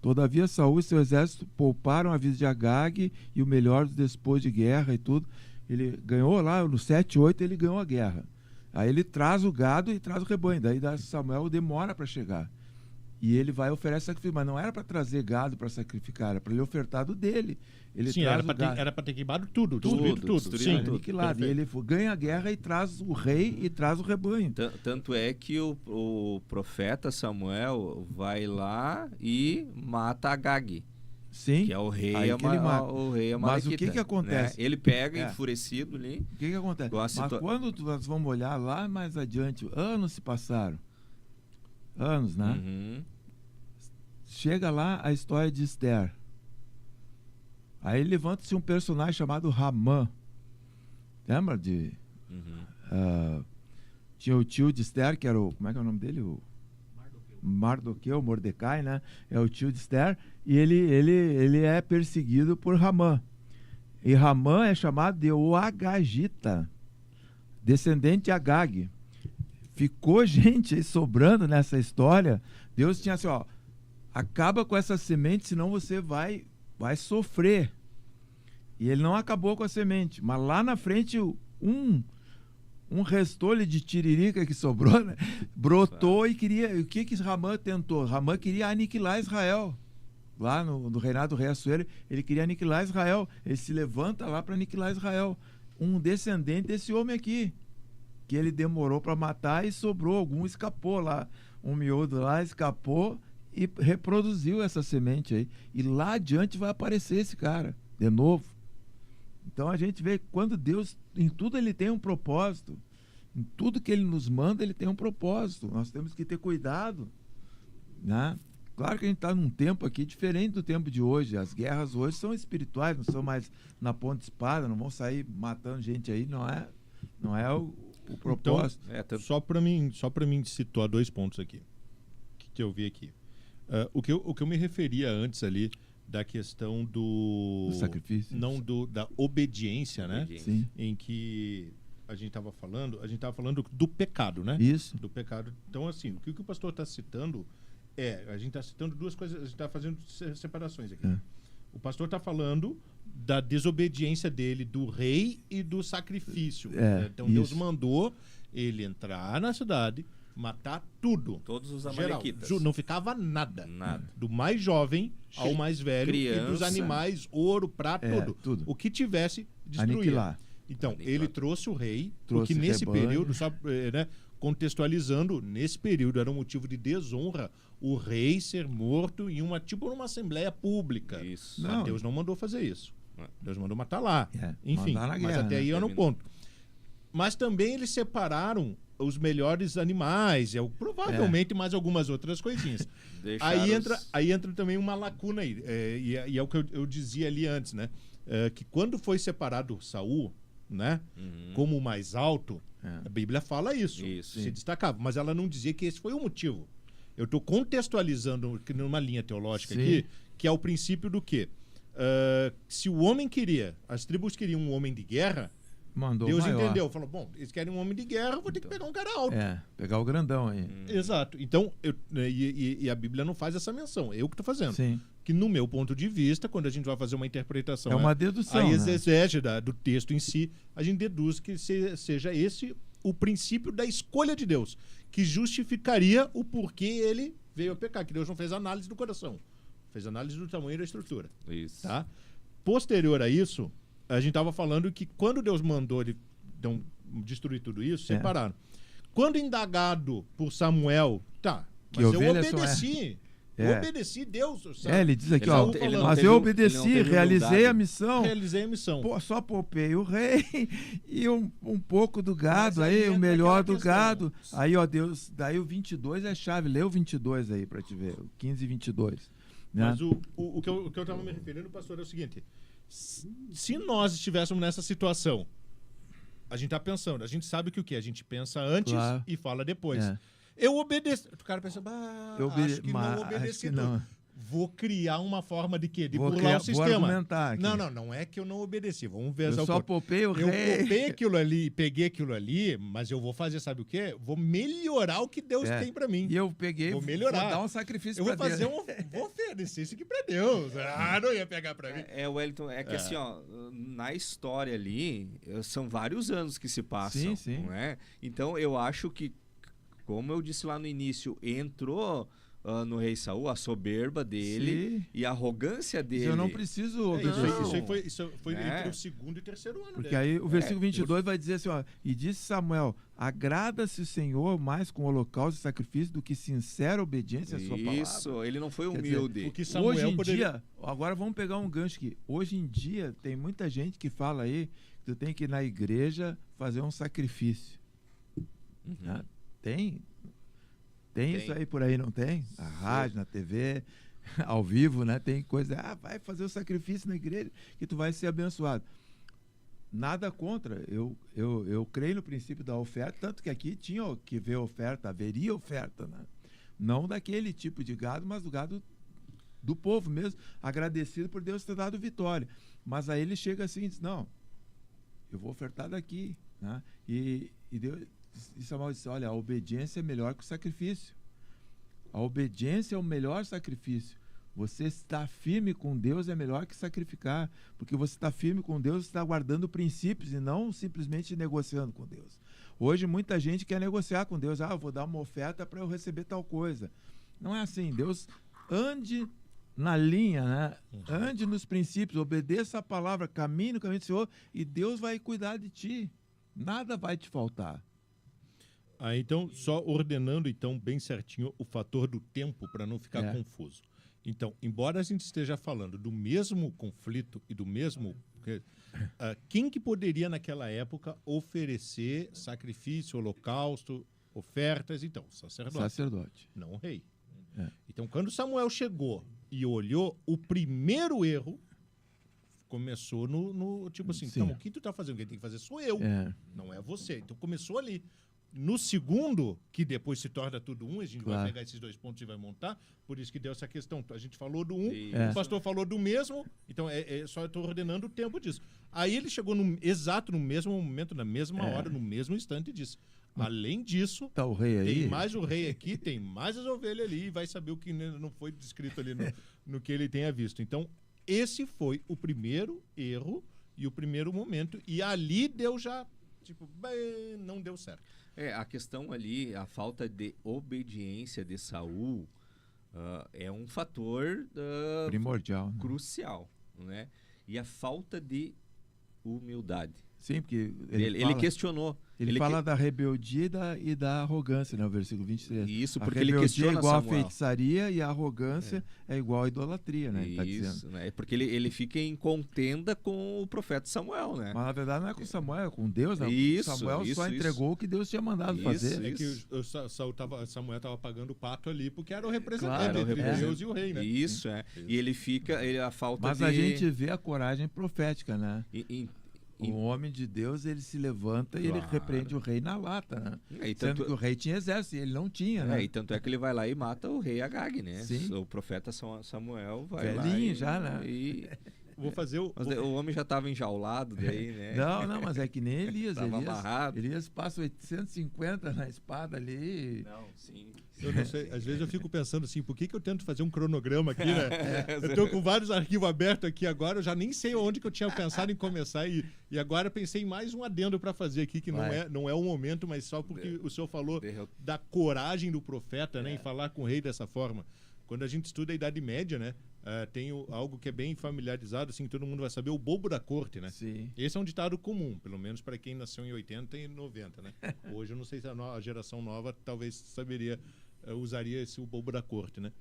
Todavia Saul e seu exército pouparam a vida de Agag e o melhor dos despojos de guerra e tudo. Ele ganhou lá, no 7:8 ele ganhou a guerra. Aí ele traz o gado e traz o rebanho. Daí Samuel demora para chegar. E ele vai oferecer sacrifício. Mas não era para trazer gado para sacrificar, era para ele ofertar do dele. Ele Sim, traz era o gado. para ter queimado tudo, destruído tudo. destruído Sim, tudo. Aniquilado. E ele ganha a guerra e traz o rei e traz o rebanho. Tanto é que o profeta Samuel vai lá e mata Agag, Sim. que é o rei, Aí que ele mata. o rei Mas amalequita. o que acontece? Né? Ele pega, É. enfurecido ali. O que acontece? Mas quando nós vamos olhar lá mais adiante, anos se passaram. Anos, né? Uhum. Chega lá a história de Esther. Aí levanta-se um personagem chamado Ramã. Lembra de... Uhum. Tinha o tio de Esther, que era o... Como é que é o nome dele? O Mardoqueu, Mordecai, né? É o tio de Esther. E ele é perseguido por Ramã. E Ramã é chamado de o Agagita, descendente de Agag. Ficou gente aí sobrando nessa história. Deus tinha assim, ó, acaba com essa semente, senão você vai sofrer. E ele não acabou com a semente, mas lá na frente um restolho de tiririca que sobrou, né, brotou e queria... O que Ramã tentou? Ramã queria aniquilar Israel. Lá no reinado do rei Assuero, ele queria aniquilar Israel. Ele se levanta lá para aniquilar Israel. Um descendente desse homem aqui, que ele demorou para matar e sobrou. Algum escapou lá. Um miúdo lá escapou e reproduziu essa semente aí. E lá adiante vai aparecer esse cara, de novo. Então a gente vê que quando Deus, em tudo ele tem um propósito. Em tudo que ele nos manda, ele tem um propósito. Nós temos que ter cuidado, né? Claro que a gente está num tempo aqui diferente do tempo de hoje. As guerras hoje são espirituais, não são mais na ponta de espada, não vão sair matando gente aí, não é o propósito. Então, só para mim situar 2 pontos aqui que eu vi aqui. O que eu me referia antes ali da questão do sacrifício, não da obediência, né? Sim. Em que a gente estava falando do pecado, né? Isso. Do pecado. Então, assim, o que o pastor está citando a gente está citando 2 coisas, a gente está fazendo separações aqui. O pastor está falando da desobediência dele, do rei e do sacrifício. Então isso. Deus mandou ele entrar na cidade, matar tudo. Todos os Geral, amalequitas. não ficava nada. Nada. Do mais jovem ao mais velho, Criança. e dos animais, ouro, prata, tudo. O que tivesse, destruía. Aniquilar. Então, ele trouxe o rei, Trouxe porque nesse rebanho. período, só contextualizando, nesse período era um motivo de desonra o rei ser morto em numa assembleia pública. Isso. Mas Deus não mandou fazer isso. Deus mandou matar lá. Enfim, mandar na mas guerra, até aí né? é no ponto. Mas também eles separaram os melhores animais, provavelmente mais algumas outras coisinhas. Aí entra também uma lacuna aí, e é o que eu dizia ali antes, né? Que quando foi separado Saul, né? Como o mais alto, a Bíblia fala isso. Se destacava, mas ela não dizia que esse foi o motivo. Eu estou contextualizando numa linha teológica aqui, que é o princípio do quê? Se o homem queria, as tribos queriam um homem de guerra, Mandou Deus maior. entendeu, falou, bom, eles querem um homem de guerra, eu vou ter que pegar um cara alto. Pegar o grandão aí. Exato. Então, e a Bíblia não faz essa menção, eu que estou fazendo. Sim. Que no meu ponto de vista, quando a gente vai fazer uma interpretação, É uma dedução, a né? exegese do texto em si, a gente deduz que seja esse o princípio da escolha de Deus, que justificaria o porquê ele veio a pecar, que Deus não fez análise do coração, fez análise do tamanho e da estrutura. Isso. Tá? Posterior a isso, a gente estava falando que quando Deus mandou ele destruir tudo isso, separaram. Quando indagado por Samuel, tá, Que mas eu ovelhas são obedeci. Eu obedeci Deus. Sabe? Ele diz aqui, Ele ó, não- ele não mas teve eu ele obedeci, não teve realizei humildade. a missão. Realizei a missão. Pô, só poupei o rei e um pouco do gado Mas aí aí, entra o melhor aquela do questão. gado. Aí, ó, Deus, daí o 22 é chave. Lê o 22 aí pra te ver, o 15 e 22. Né? Mas o que eu estava me referindo, pastor, é o seguinte: se nós estivéssemos nessa situação, a gente está pensando, a gente sabe que o que? A gente pensa antes Claro. e fala depois. É. Eu obedeci. O cara pensa, acho que mas não obedeci acho que não. tudo. Vou criar uma forma de quê? De Vou burlar criar- o vou sistema. argumentar aqui. Não é que eu não obedeci. Vamos ver Eu essa só outra. poupei o Eu rei. poupei aquilo ali, peguei aquilo ali, mas eu vou fazer, sabe o quê? Vou melhorar o que Deus tem pra mim. E eu peguei, Vou melhorar. vou dar um sacrifício Eu vou pra fazer Deus. vou oferecer isso aqui pra Deus. Não ia pegar pra mim. Wellington, é que assim, ó, na história ali, são vários anos que se passam, Sim, sim. não é? Então eu acho que, como eu disse lá no início, entrou no rei Saul a soberba dele Sim. e a arrogância dele. Eu não preciso Isso obedecer. aí foi É. entre o segundo e terceiro ano Porque dele. aí o versículo 22 vai dizer assim, ó, e disse Samuel, agrada-se o Senhor mais com holocausto e sacrifício do que sincera obediência à sua palavra. Isso, ele não foi Quer dizer, humilde. o que Samuel Hoje em poderia... dia, agora vamos pegar um gancho aqui. Hoje em dia tem muita gente que fala aí que tu tem que ir na igreja fazer um sacrifício. Né? Tem isso aí por aí, não tem? Na rádio, na TV, ao vivo, né? Tem coisa, vai fazer o sacrifício na igreja que tu vai ser abençoado. Nada contra, eu creio no princípio da oferta, tanto que aqui tinha que ver oferta, haveria oferta, né? Não daquele tipo de gado, mas do gado do povo mesmo, agradecido por Deus ter dado vitória. Mas aí ele chega assim e diz, não, eu vou ofertar daqui, né? E Deus, e Samuel disse, olha, a obediência é melhor que o sacrifício. A obediência é o melhor sacrifício. Você estar firme com Deus é melhor que sacrificar, porque você está firme com Deus, está guardando princípios e não simplesmente negociando com Deus. Hoje muita gente quer negociar com Deus, eu vou dar uma oferta para eu receber tal coisa. Não é assim, Deus ande na linha, né? Ande nos princípios, obedeça a palavra, caminhe no caminho do Senhor e Deus vai cuidar de ti. Nada vai te faltar. Então, só ordenando então bem certinho o fator do tempo para não ficar confuso. Então, embora a gente esteja falando do mesmo conflito e do mesmo... quem que poderia naquela época oferecer sacrifício, holocausto, ofertas? Então, sacerdote. Não o rei. Então, quando Samuel chegou e olhou, o primeiro erro começou no tipo assim, então, o que tu tá fazendo? Quem tem que fazer sou eu, não é você. Então, começou ali. No segundo, que depois se torna tudo um, a gente vai pegar esses dois pontos e vai montar, por isso que deu essa questão. A gente falou do um, o pastor falou do mesmo, então só eu estou ordenando o tempo disso. Aí ele chegou exato no mesmo momento, na mesma hora, no mesmo instante e disse, além disso, tá o rei aí? Tem mais o rei aqui, tem mais as ovelhas ali, e vai saber o que não foi descrito ali no que ele tenha visto. Então, esse foi o primeiro erro e o primeiro momento, e ali Deus já, não deu certo. A questão ali, a falta de obediência de Saul é um fator primordial, né? crucial, né? E a falta de humildade. Sim, porque ele questionou. Ele fala da rebeldia e da arrogância, né? O versículo 23. Isso, porque a ele questiona é igual Samuel. A feitiçaria e a arrogância é igual a idolatria, né? Isso, tá dizendo. né? Porque ele fica em contenda com o profeta Samuel, né? Mas na verdade não é com Samuel, é com Deus, né? Isso, Samuel só entregou o que Deus tinha mandado fazer. É que Samuel estava pagando o pato ali porque era o representante entre Deus e o rei, né? Isso, E ele fica, a falta Mas a gente vê a coragem profética, né? O homem de Deus, ele se levanta e ele repreende o rei na lata, né? Sendo que o rei tinha exército e ele não tinha, né? E tanto é que ele vai lá e mata o rei Agag, né? Sim. O profeta Samuel vai velhinho lá já, né? vou fazer o... Mas o homem já estava enjaulado daí, né? Não, mas é que nem Elias. Tava amarrado. Elias passa 850 na espada ali. Não, sim. Eu não sei, às vezes eu fico pensando assim, por que eu tento fazer um cronograma aqui, né? Eu tô com vários arquivos abertos aqui agora, eu já nem sei onde que eu tinha pensado em começar e agora eu pensei em mais um adendo para fazer aqui, que não é o momento, mas só porque o senhor falou da coragem do profeta, né, em falar com o rei dessa forma. Quando a gente estuda a Idade Média, né, tem algo que é bem familiarizado, assim, todo mundo vai saber, o bobo da corte, né? Sim. Esse é um ditado comum, pelo menos para quem nasceu em 80 e 90, né? Hoje eu não sei se a geração nova talvez usaria o bobo da corte, né?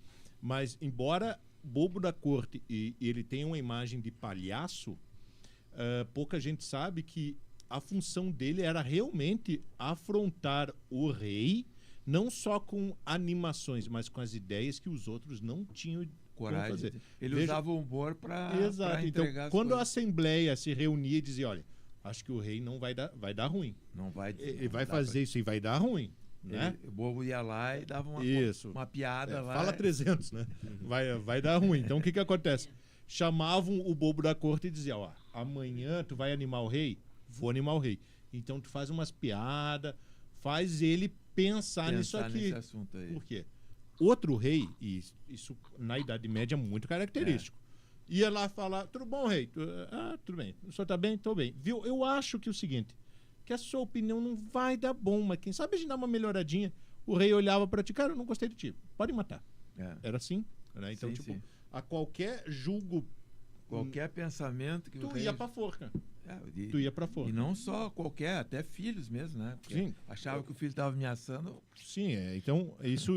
Mas, embora bobo da corte e ele tenha uma imagem de palhaço, pouca gente sabe que a função dele era realmente afrontar o rei, não só com animações, mas com as ideias que os outros não tinham coragem de fazer. Ele usava o humor para Exato. Então, quando a Assembleia se reunia e dizia, olha, acho que o rei não vai dar ruim. Não vai. Ele vai fazer isso e vai dar ruim. Né? O bobo ia lá e dava uma piada lá. Fala 300, né? Vai dar ruim. Então, o que acontece? Chamavam o bobo da corte e diziam, ó, amanhã tu vai animar o rei? Vou animar o rei. Então, tu faz umas piadas, faz ele pensar nisso aqui. Nesse assunto aí. Por quê? Outro rei, e isso na Idade Média é muito característico, ia lá falar, tudo bom, rei? Tudo bem. O senhor tá bem? Tô bem. Viu? Eu acho que é o seguinte, que a sua opinião não vai dar bom, mas quem sabe a gente dá uma melhoradinha. O rei olhava para ti, cara, eu não gostei de ti, pode matar. Era assim, né? Então, sim. A qualquer julgo, qualquer pensamento que tu ia pra forca. Tu ia pra forca. E não só qualquer, até filhos mesmo, né? Porque sim. Achava que o filho estava ameaçando. Sim, então, isso,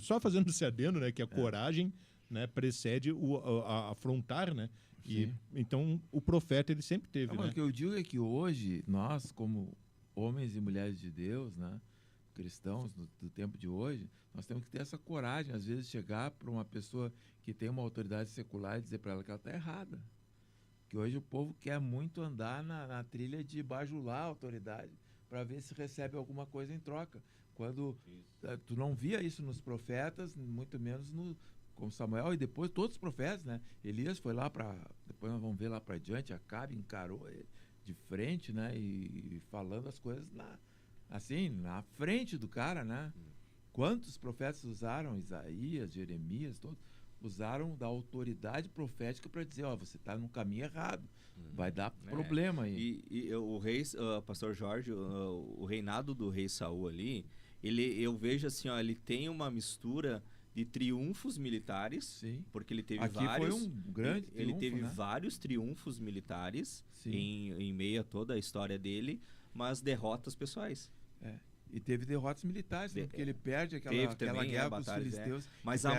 só fazendo esse adendo, né, que a coragem, né, precede a afrontar, né? E, então, o profeta, ele sempre teve, né? O que eu digo é que hoje, nós, como homens e mulheres de Deus, né, cristãos do tempo de hoje, nós temos que ter essa coragem, às vezes, chegar para uma pessoa que tem uma autoridade secular e dizer para ela que ela está errada. Que hoje o povo quer muito andar na trilha de bajular a autoridade para ver se recebe alguma coisa em troca. Quando tu não via isso nos profetas, muito menos como Samuel e depois todos os profetas, né? Elias foi lá depois nós vamos ver lá para diante, Acabe encarou ele de frente, né? E falando as coisas na frente do cara, né? Quantos profetas usaram? Isaías, Jeremias, todos usaram da autoridade profética para dizer, você está no caminho errado, vai dar problema aí. E o rei, pastor Jorge, o reinado do rei Saul ali, eu vejo assim, ele tem uma mistura de triunfos militares, sim, porque ele teve vários. Foi um grande triunfo, ele teve vários triunfos militares em meio a toda a história dele, mas derrotas pessoais. E teve derrotas militares, porque ele perde aquela guerra com os filisteus. Mas a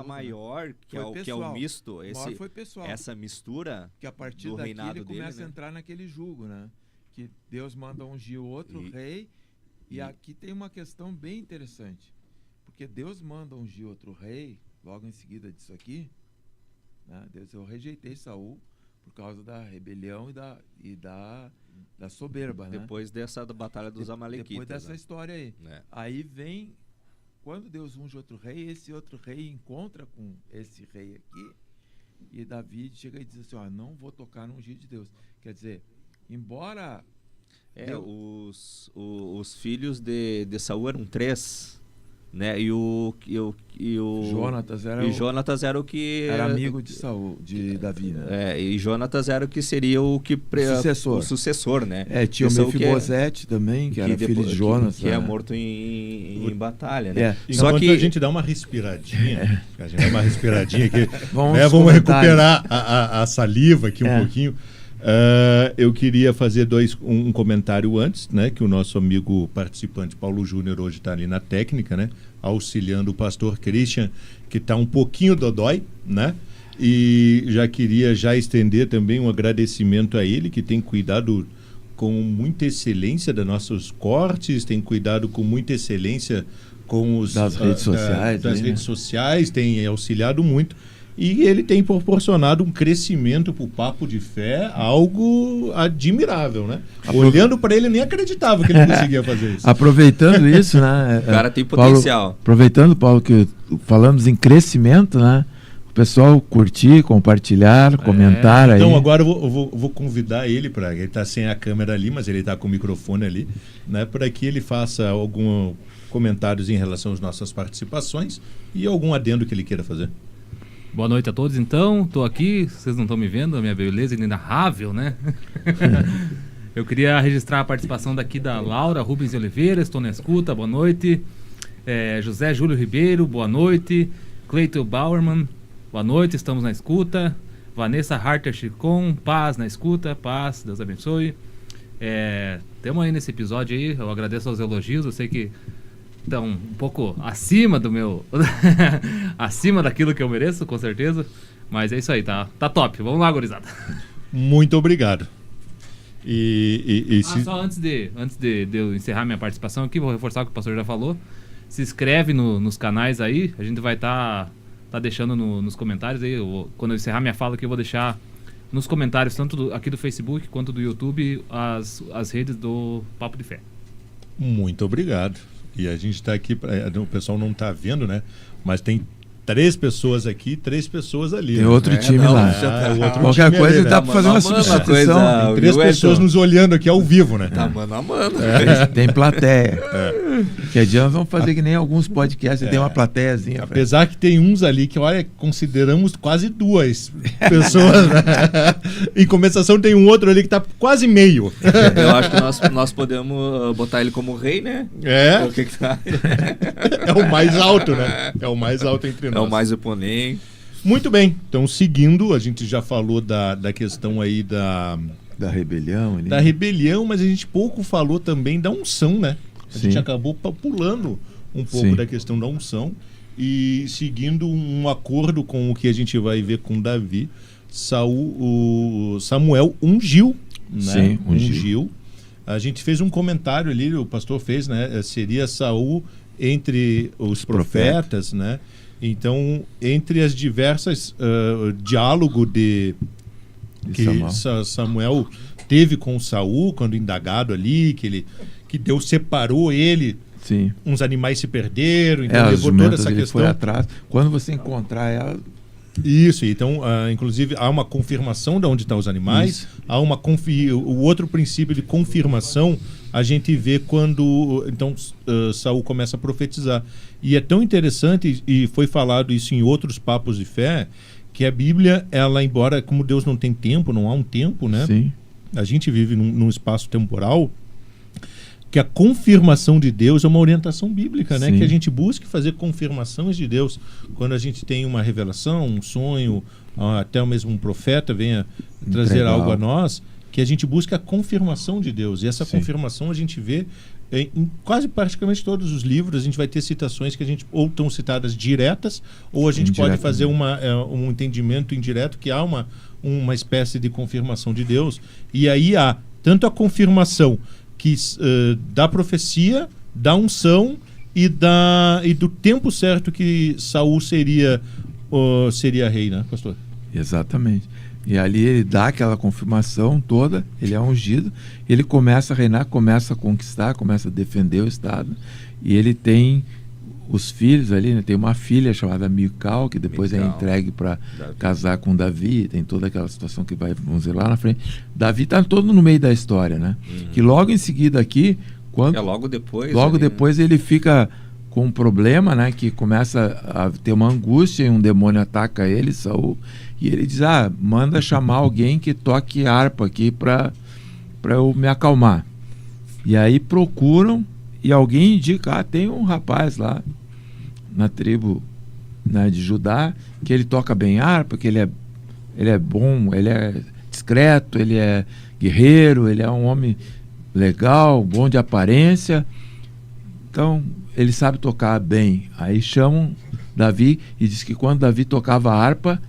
maior que é o misto, foi pessoal. Essa mistura que a partir do daqui reinado ele começa dele, a entrar naquele jugo, né? Que Deus manda ungir outro rei. E aqui tem uma questão bem interessante. Porque Deus manda ungir outro rei, logo em seguida disso aqui, né? Eu rejeitei Saul por causa da rebelião e da soberba, né? Depois dessa batalha dos Amalequitas. Depois dessa história aí. Aí vem, quando Deus unge outro rei, esse outro rei encontra com esse rei aqui, e Davi chega e diz assim, não vou tocar no ungido de Deus. Quer dizer, embora... Os filhos de Saul eram 3, né? E o Jonatas era o que era amigo de Saul, de Davi, né? E Jonatas era o que seria o sucessor, né? Tinha o Mefibosete também, que era filho de Jonas, que é morto em batalha, né? Só que a gente dá uma respiradinha, aqui, vamos recuperar a saliva aqui um pouquinho. Eu queria fazer um comentário antes, né, que o nosso amigo participante Paulo Júnior hoje está ali na técnica, né, auxiliando o pastor Christian, que está um pouquinho dodói, né, e já queria estender também um agradecimento a ele, que tem cuidado com muita excelência dos nossos cortes, tem cuidado com muita excelência com das redes sociais, tem auxiliado muito. E ele tem proporcionado um crescimento para o Papo de Fé, algo admirável, né? Olhando para ele, eu nem acreditava que ele conseguia fazer isso. Aproveitando isso, né? O cara tem potencial. Aproveitando, Paulo, que falamos em crescimento, né? pessoal curtir, compartilhar, comentar aí. Então agora eu vou convidar ele para ele tá sem a câmera ali, mas ele está com o microfone ali, né, para que ele faça alguns comentários em relação às nossas participações e algum adendo que ele queira fazer. Boa noite a todos, então. Estou aqui, vocês não estão me vendo, a minha beleza inenarrável, né? Eu queria registrar a participação daqui da Laura Rubens de Oliveira, estou na escuta, boa noite. José Júlio Ribeiro, boa noite. Cleiton Bauerman, boa noite, estamos na escuta. Vanessa Harter Chicon, paz na escuta, paz, Deus abençoe. Temos aí nesse episódio aí, eu agradeço aos elogios, eu sei que estão um pouco acima do meu acima daquilo que eu mereço, com certeza, mas é isso aí, tá top, vamos lá, gurizada. Muito obrigado. Só antes de eu encerrar minha participação aqui, vou reforçar o que o pastor já falou. Se inscreve nos canais aí, a gente vai tá deixando nos comentários aí, quando eu encerrar minha fala aqui, eu vou deixar nos comentários, tanto aqui do Facebook quanto do YouTube, as redes do Papo de Fé. Muito obrigado. E a gente está aqui, o pessoal não está vendo, né? Mas tem 3 pessoas aqui, 3 pessoas ali. Tem né? outro time lá. Qualquer coisa ali, dá né? para fazer uma substituição. Tem 3 pessoas nos olhando aqui ao vivo, né? Tá mano a mano. Tem plateia. Que adianta, vamos fazer que nem alguns podcasts, tem uma plateiazinha. Apesar que tem uns ali que, olha, consideramos quase 2 pessoas, né? Em compensação tem um outro ali que tá quase meio. Eu acho que nós podemos botar ele como rei, né? É. O que tá? É o mais alto, né? É o mais alto entre nós. É o mais oponente. Muito bem. Então, seguindo, a gente já falou da questão aí da rebelião. Da rebelião, mas a gente pouco falou também da unção, né? A gente acabou pulando um pouco da questão da unção e seguindo um acordo com o que a gente vai ver com Davi, Samuel ungiu, né? Sim, ungiu. A gente fez um comentário ali, o pastor fez, né? Seria Saul entre os profetas, né? Então, entre as diversas diálogo que Samuel teve com Saul quando indagado ali, que Deus separou ele. Sim. Uns animais se perderam, então levou toda essa questão. Foi atrás. Quando você encontrar ela. Isso, então, inclusive, há uma confirmação de onde estão os animais, há o outro princípio de confirmação a gente vê quando então Saul começa a profetizar. E é tão interessante, e foi falado isso em outros papos de fé, que a Bíblia, ela, embora, como Deus não tem tempo, não há um tempo, né? Sim. A gente vive num espaço temporal, que a confirmação de Deus é uma orientação bíblica, né? Sim. Que a gente busque fazer confirmações de Deus. Quando a gente tem uma revelação, um sonho, até mesmo um profeta venha trazer algo a nós, que a gente busque a confirmação de Deus. E essa confirmação a gente vê em quase praticamente todos os livros. A gente vai ter citações que a gente ou estão citadas diretas, ou a gente pode fazer um entendimento indireto que há uma espécie de confirmação de Deus. E aí há tanto a confirmação da profecia, da unção e do tempo certo que Saul seria rei, né, pastor? Exatamente. E ali ele dá aquela confirmação toda, ele é ungido, ele começa a reinar, começa a conquistar, começa a defender o Estado, e ele tem os filhos ali, né? Tem uma filha chamada Mical, que depois é entregue para casar com Davi, tem toda aquela situação que vamos ver lá na frente. Davi está todo no meio da história, né? Que logo em seguida aqui, logo depois. Depois ele fica com um problema, né? Que começa a ter uma angústia e um demônio ataca ele, Saul, e ele diz, manda chamar alguém que toque harpa aqui para eu me acalmar. E aí procuram e alguém indica, tem um rapaz lá na tribo, né, de Judá, que ele toca bem harpa, que ele é bom, ele é discreto, ele é guerreiro, ele é um homem legal, bom de aparência, então ele sabe tocar bem. Aí chamam Davi e diz que quando Davi tocava a harpa,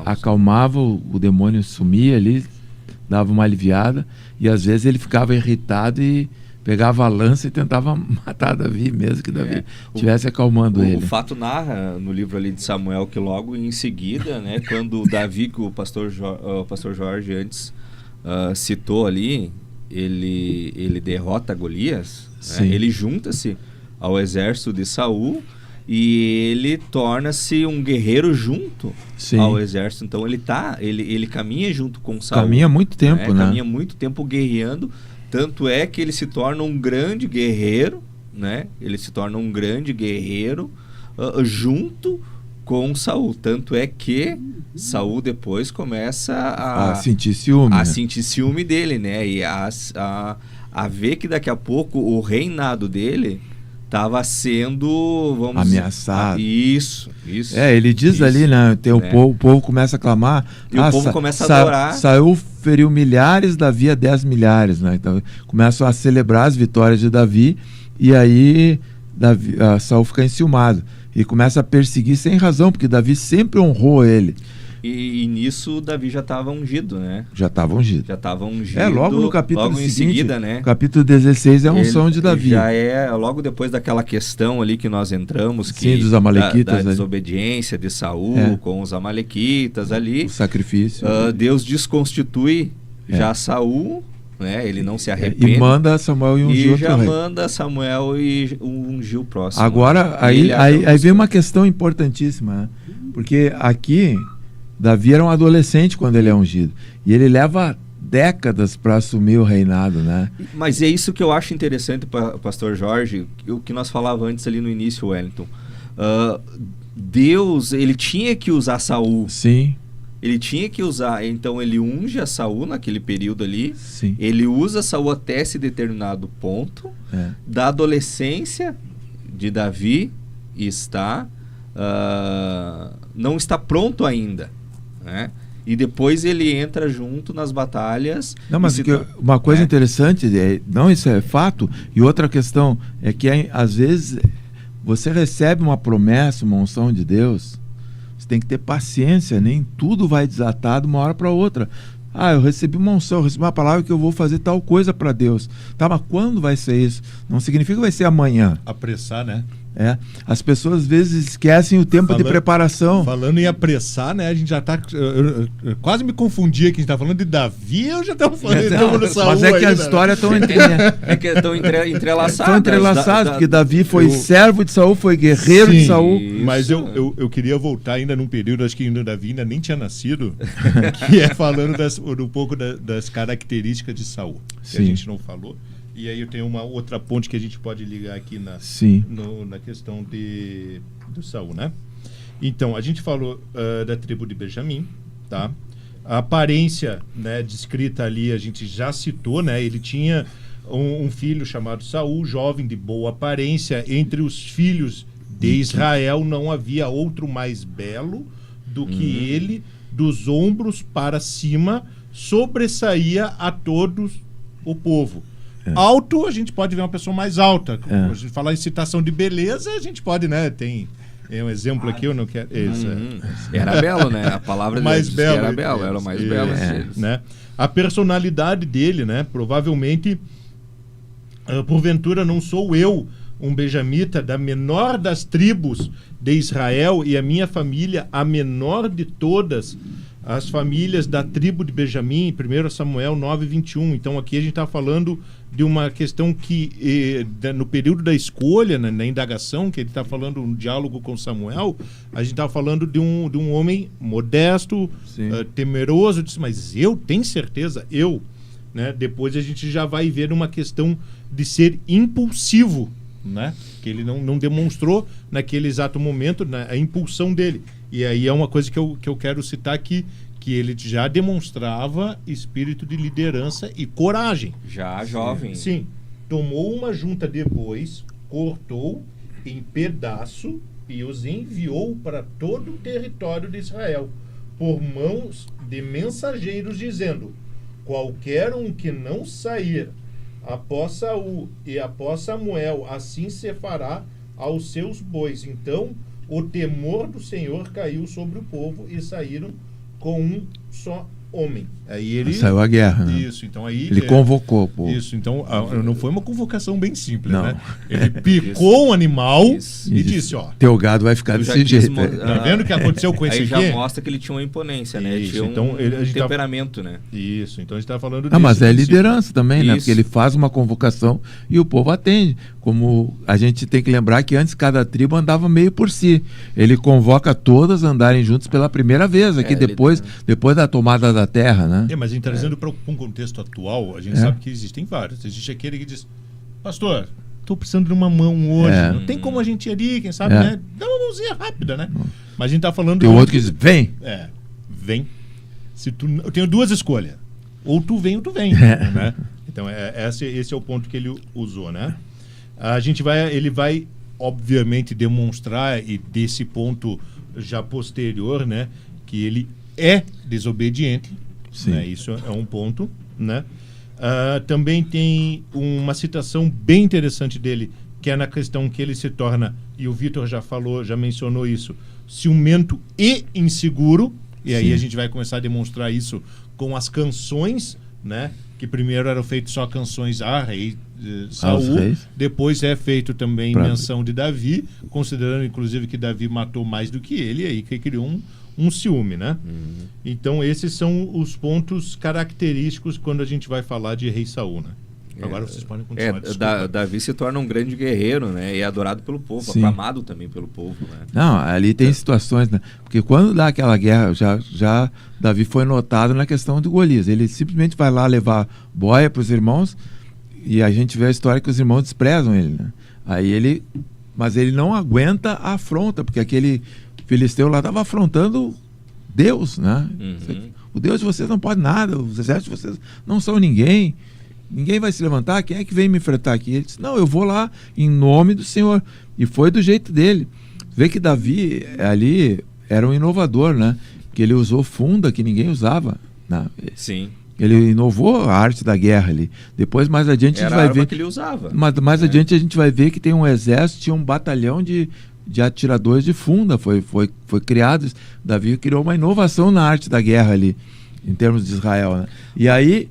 acalmava o demônio, sumia ali, dava uma aliviada, e às vezes ele ficava irritado e pegava a lança e tentava matar Davi, mesmo que Davi estivesse acalmando ele. O fato narra no livro ali de Samuel que logo em seguida, né, quando Davi, que o pastor Jorge antes citou ali, ele derrota Golias, né, ele junta-se ao exército de Saul e ele torna-se um guerreiro junto Sim. ao exército. Então ele caminha junto com Saul. Caminha muito tempo, né? Caminha muito tempo guerreando, tanto é que ele se torna um grande guerreiro, né? Ele se torna um grande guerreiro junto com Saul. Tanto é que Saul depois começa A sentir ciúme. né? sentir ciúme dele, né? E a ver que daqui a pouco o reinado dele estava sendo, Ameaçado. Isso. Ele diz isso, ali, né? né? O povo começa a clamar. E o povo começa a adorar. Saul feriu milhares, Davi a 10 milhares, né? Então começam a celebrar as vitórias de Davi, e aí Saul fica enciumado e começa a perseguir sem razão, porque Davi sempre honrou ele. E nisso Davi já estava ungido, né? Já estava ungido. Logo no capítulo logo em seguinte, seguida, né? capítulo 16 é a unção de Davi. Já é logo depois daquela questão ali que nós entramos, Sim, dos amalequitas, da desobediência de Saul com os amalequitas ali. O sacrifício. Deus desconstitui já Saul, né? Ele não se arrepende. E manda Samuel e ungir outro rei. Manda Samuel e ungir o próximo. Agora, aí vem uma questão importantíssima, né? Porque aqui Davi era um adolescente quando ele é ungido. E ele leva décadas para assumir o reinado, né? Mas é isso que eu acho interessante, pastor Jorge, o que nós falávamos antes ali no início, Wellington. Deus, ele tinha que usar Saul. Sim. Ele tinha que usar, então ele unge a Saul naquele período ali. Sim. Ele usa Saul até esse determinado ponto. Da adolescência de Davi não está pronto ainda, né? E depois ele entra junto nas batalhas. Não, mas uma coisa interessante, isso é fato, e outra questão é que às vezes você recebe uma promessa, uma unção de Deus, você tem que ter paciência, nem tudo vai desatar de uma hora para outra. Eu recebi uma unção, eu recebi uma palavra que eu vou fazer tal coisa para Deus. Tá, mas quando vai ser isso? Não significa que vai ser amanhã. Apressar, né? As pessoas às vezes esquecem o tempo de preparação. Falando em apressar, né? A gente já tá. Eu quase me confundi aqui. A gente tá falando de Davi, eu já estamos falando de Saul. Mas é que a história estão estão entrelaçadas. Estão entrelaçadas, porque Davi foi servo de Saul, foi guerreiro de Saul. Mas eu queria voltar ainda num período, acho que ainda Davi ainda nem tinha nascido, que é falando um pouco das características de Saul, que a gente não falou. E aí eu tenho uma outra ponte que a gente pode ligar aqui na questão do Saul, né? Então, a gente falou da tribo de Benjamim, tá? A aparência, né, descrita ali, a gente já citou, né? Ele tinha um filho chamado Saul, jovem de boa aparência. Entre os filhos de Israel não havia outro mais belo do que ele, dos ombros para cima, sobressaía a todos o povo. Alto, a gente pode ver uma pessoa mais alta. A gente falar em citação de beleza, a gente pode, né? Tem um exemplo aqui, eu não quero. Era belo, né? A palavra mais dele belo, era belo, era o mais belo deles. Né? A personalidade dele, né? Provavelmente, porventura, não sou eu, um benjamita da menor das tribos de Israel, e a minha família, a menor de todas as famílias da tribo de Benjamim, 1 Samuel 9:21. Então aqui a gente está falando de uma questão que no período da escolha, na indagação, que ele está falando um diálogo com Samuel, a gente está falando de um homem modesto, temeroso, disse, mas eu tenho certeza, né? Depois a gente já vai ver uma questão de ser impulsivo, né? Que ele não demonstrou naquele exato momento, né, a impulsão dele. E aí é uma coisa que eu quero citar aqui, que ele já demonstrava espírito de liderança e coragem. Já jovem. Sim. Tomou uma junta de bois, cortou em pedaço e os enviou para todo o território de Israel, por mãos de mensageiros, dizendo, qualquer um que não sair após Saul e após Samuel, assim se fará aos seus bois. Então o temor do Senhor caiu sobre o povo e saíram com um só homem. Aí ele Saiu a guerra, né? Isso, então aí Ele convocou, pô. Isso, então não foi uma convocação bem simples, Não. né? Ele picou um animal Isso. e disse, ó, Teu gado vai ficar Eu já desse quis jeito. mo- tá vendo o que aconteceu com esse Aí aqui? já mostra que ele tinha uma imponência, né? Isso, Tinha então a gente tá- temperamento, né? Isso, então a gente tá falando Ah, mas desse é princípio. liderança também, né? Isso. Porque ele faz uma convocação e o povo atende. Como a gente tem que lembrar que antes cada tribo andava meio por si. Ele convoca todas a andarem juntos pela primeira vez, aqui depois da tomada da terra, né? Mas trazendo para um contexto atual, a gente sabe que existem vários. Existe aquele que diz, pastor, tô precisando de uma mão hoje. É. Não tem como a gente ir ali, quem sabe, É. né? Dá uma mãozinha rápida, né? Mas a gente tá falando... Tem outro que diz, vem! Vem. Eu tenho duas escolhas. Ou tu vem ou tu vem. Né? Então, esse é o ponto que ele usou, né? Ele vai, obviamente, demonstrar, e desse ponto já posterior, né? Que ele é desobediente. Sim. Né? Isso é um ponto, né? Também tem uma citação bem interessante dele, que é na questão que ele se torna, e o Vitor já mencionou isso, ciumento e inseguro. E aí Sim. a gente vai começar a demonstrar isso com as canções, né? Que primeiro eram feitas só canções a rei Saul, reis. depois é feito também Pra- menção de Davi, considerando inclusive que Davi matou mais do que ele, e aí que criou um ciúme, né? Então esses são os pontos característicos quando a gente vai falar de rei Saul, né? Agora vocês podem continuar. desculpa. Davi se torna um grande guerreiro, né? E é adorado pelo povo, Sim. aclamado também pelo povo, né? Não, ali tem situações, né? Porque quando dá aquela guerra, já Davi foi notado na questão de Golias. Ele simplesmente vai lá levar boia para os irmãos e a gente vê a história que os irmãos desprezam ele, né? Mas ele não aguenta a afronta, porque aquele filisteu lá estava afrontando Deus, né? O Deus de vocês não pode nada, os exércitos de vocês não são ninguém. Ninguém vai se levantar, quem é que vem me enfrentar aqui? Ele disse, não, eu vou lá em nome do Senhor. E foi do jeito dele. Vê que Davi ali era um inovador, né? Que ele usou funda que ninguém usava. Né? Sim. Ele inovou a arte da guerra ali. Depois, mais adiante, Era a a gente vai arma ver. que ele usava. Mas mais adiante a gente vai ver que tem um exército, tinha um batalhão de atiradores de funda. Foi criado. Davi criou uma inovação na arte da guerra ali, em termos de Israel, né? E aí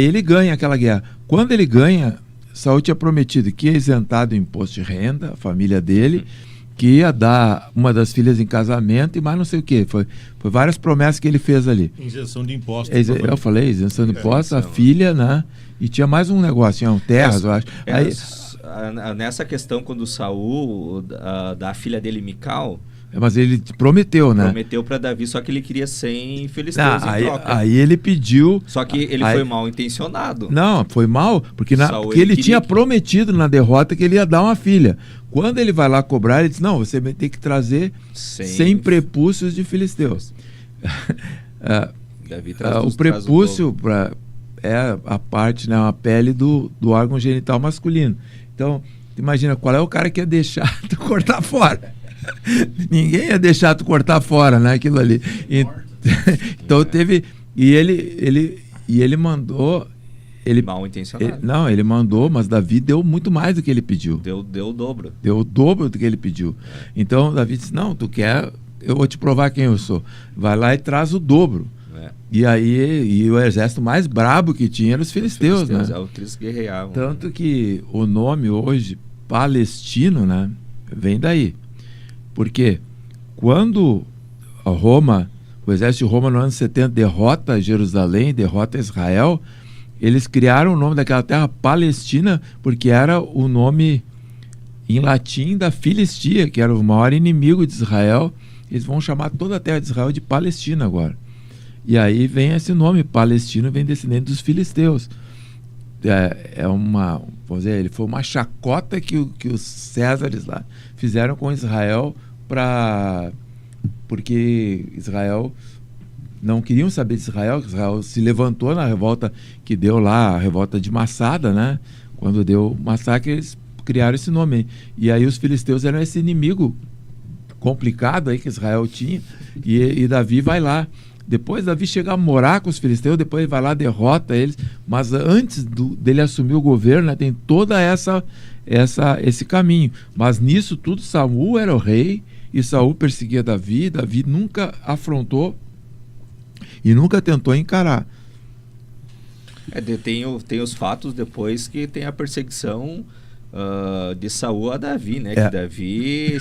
ele ganha aquela guerra. Quando ele ganha, Saul tinha prometido que ia isentar do imposto de renda, a família dele, que ia dar uma das filhas em casamento e mais não sei o quê. Foi várias promessas que ele fez ali. Isenção de impostos. Eu falei, isenção de impostos, a isenção, filha, né? E tinha mais um negócio, tinha terras, eu acho. Aí, Nessa questão, quando Saul, da filha dele, Mical, mas ele prometeu, né? prometeu para Davi, só que ele queria 100 filisteus em troca. Aí ele pediu. Só que ele foi mal intencionado. Não, foi mal, porque Saul, ele ele tinha queria prometido na derrota que ele ia dar uma filha. Quando ele vai lá cobrar, ele diz: não, você vai ter que trazer 100 prepúcios de filisteus. Davi O prepúcio é a parte, né, a pele do órgão genital masculino. Então, imagina, qual é o cara que ia deixar tu cortar fora? Ninguém ia deixar tu cortar fora, né, aquilo ali. Então teve... E ele mandou... Mal intencionado. Ele mandou, mas Davi deu muito mais do que ele pediu. Deu o dobro. Deu o dobro do que ele pediu. Então Davi disse: não, tu quer, eu vou te provar quem eu sou. Vai lá e traz o dobro. E aí o exército mais brabo que tinha eram os filisteus, né? É o que eles guerreavam. Tanto que o nome hoje, palestino, né, vem daí. Porque quando o exército de Roma no ano 70 derrota Jerusalém, derrota Israel, eles criaram o nome daquela terra Palestina, porque era o nome em latim da Filistia, que era o maior inimigo de Israel. Eles vão chamar toda a terra de Israel de Palestina agora. E aí vem esse nome, Palestino, vem descendente dos filisteus. Vamos dizer, ele foi uma chacota que os Césares lá fizeram com Israel, porque Israel não queriam saber de Israel. Israel se levantou na revolta que deu lá, a revolta de Massada, né? Quando deu massacre, eles criaram esse nome. E aí os filisteus eram esse inimigo complicado aí que Israel tinha, e Davi vai lá. Depois Davi chega a morar com os filisteus, depois ele vai lá, derrota eles, mas antes dele assumir o governo, né, tem toda esse caminho. Mas nisso tudo, Saul era o rei, e Saul perseguia Davi nunca afrontou, e nunca tentou encarar. Tem os fatos depois que tem a perseguição de Saul a Davi, né? É. Que Davi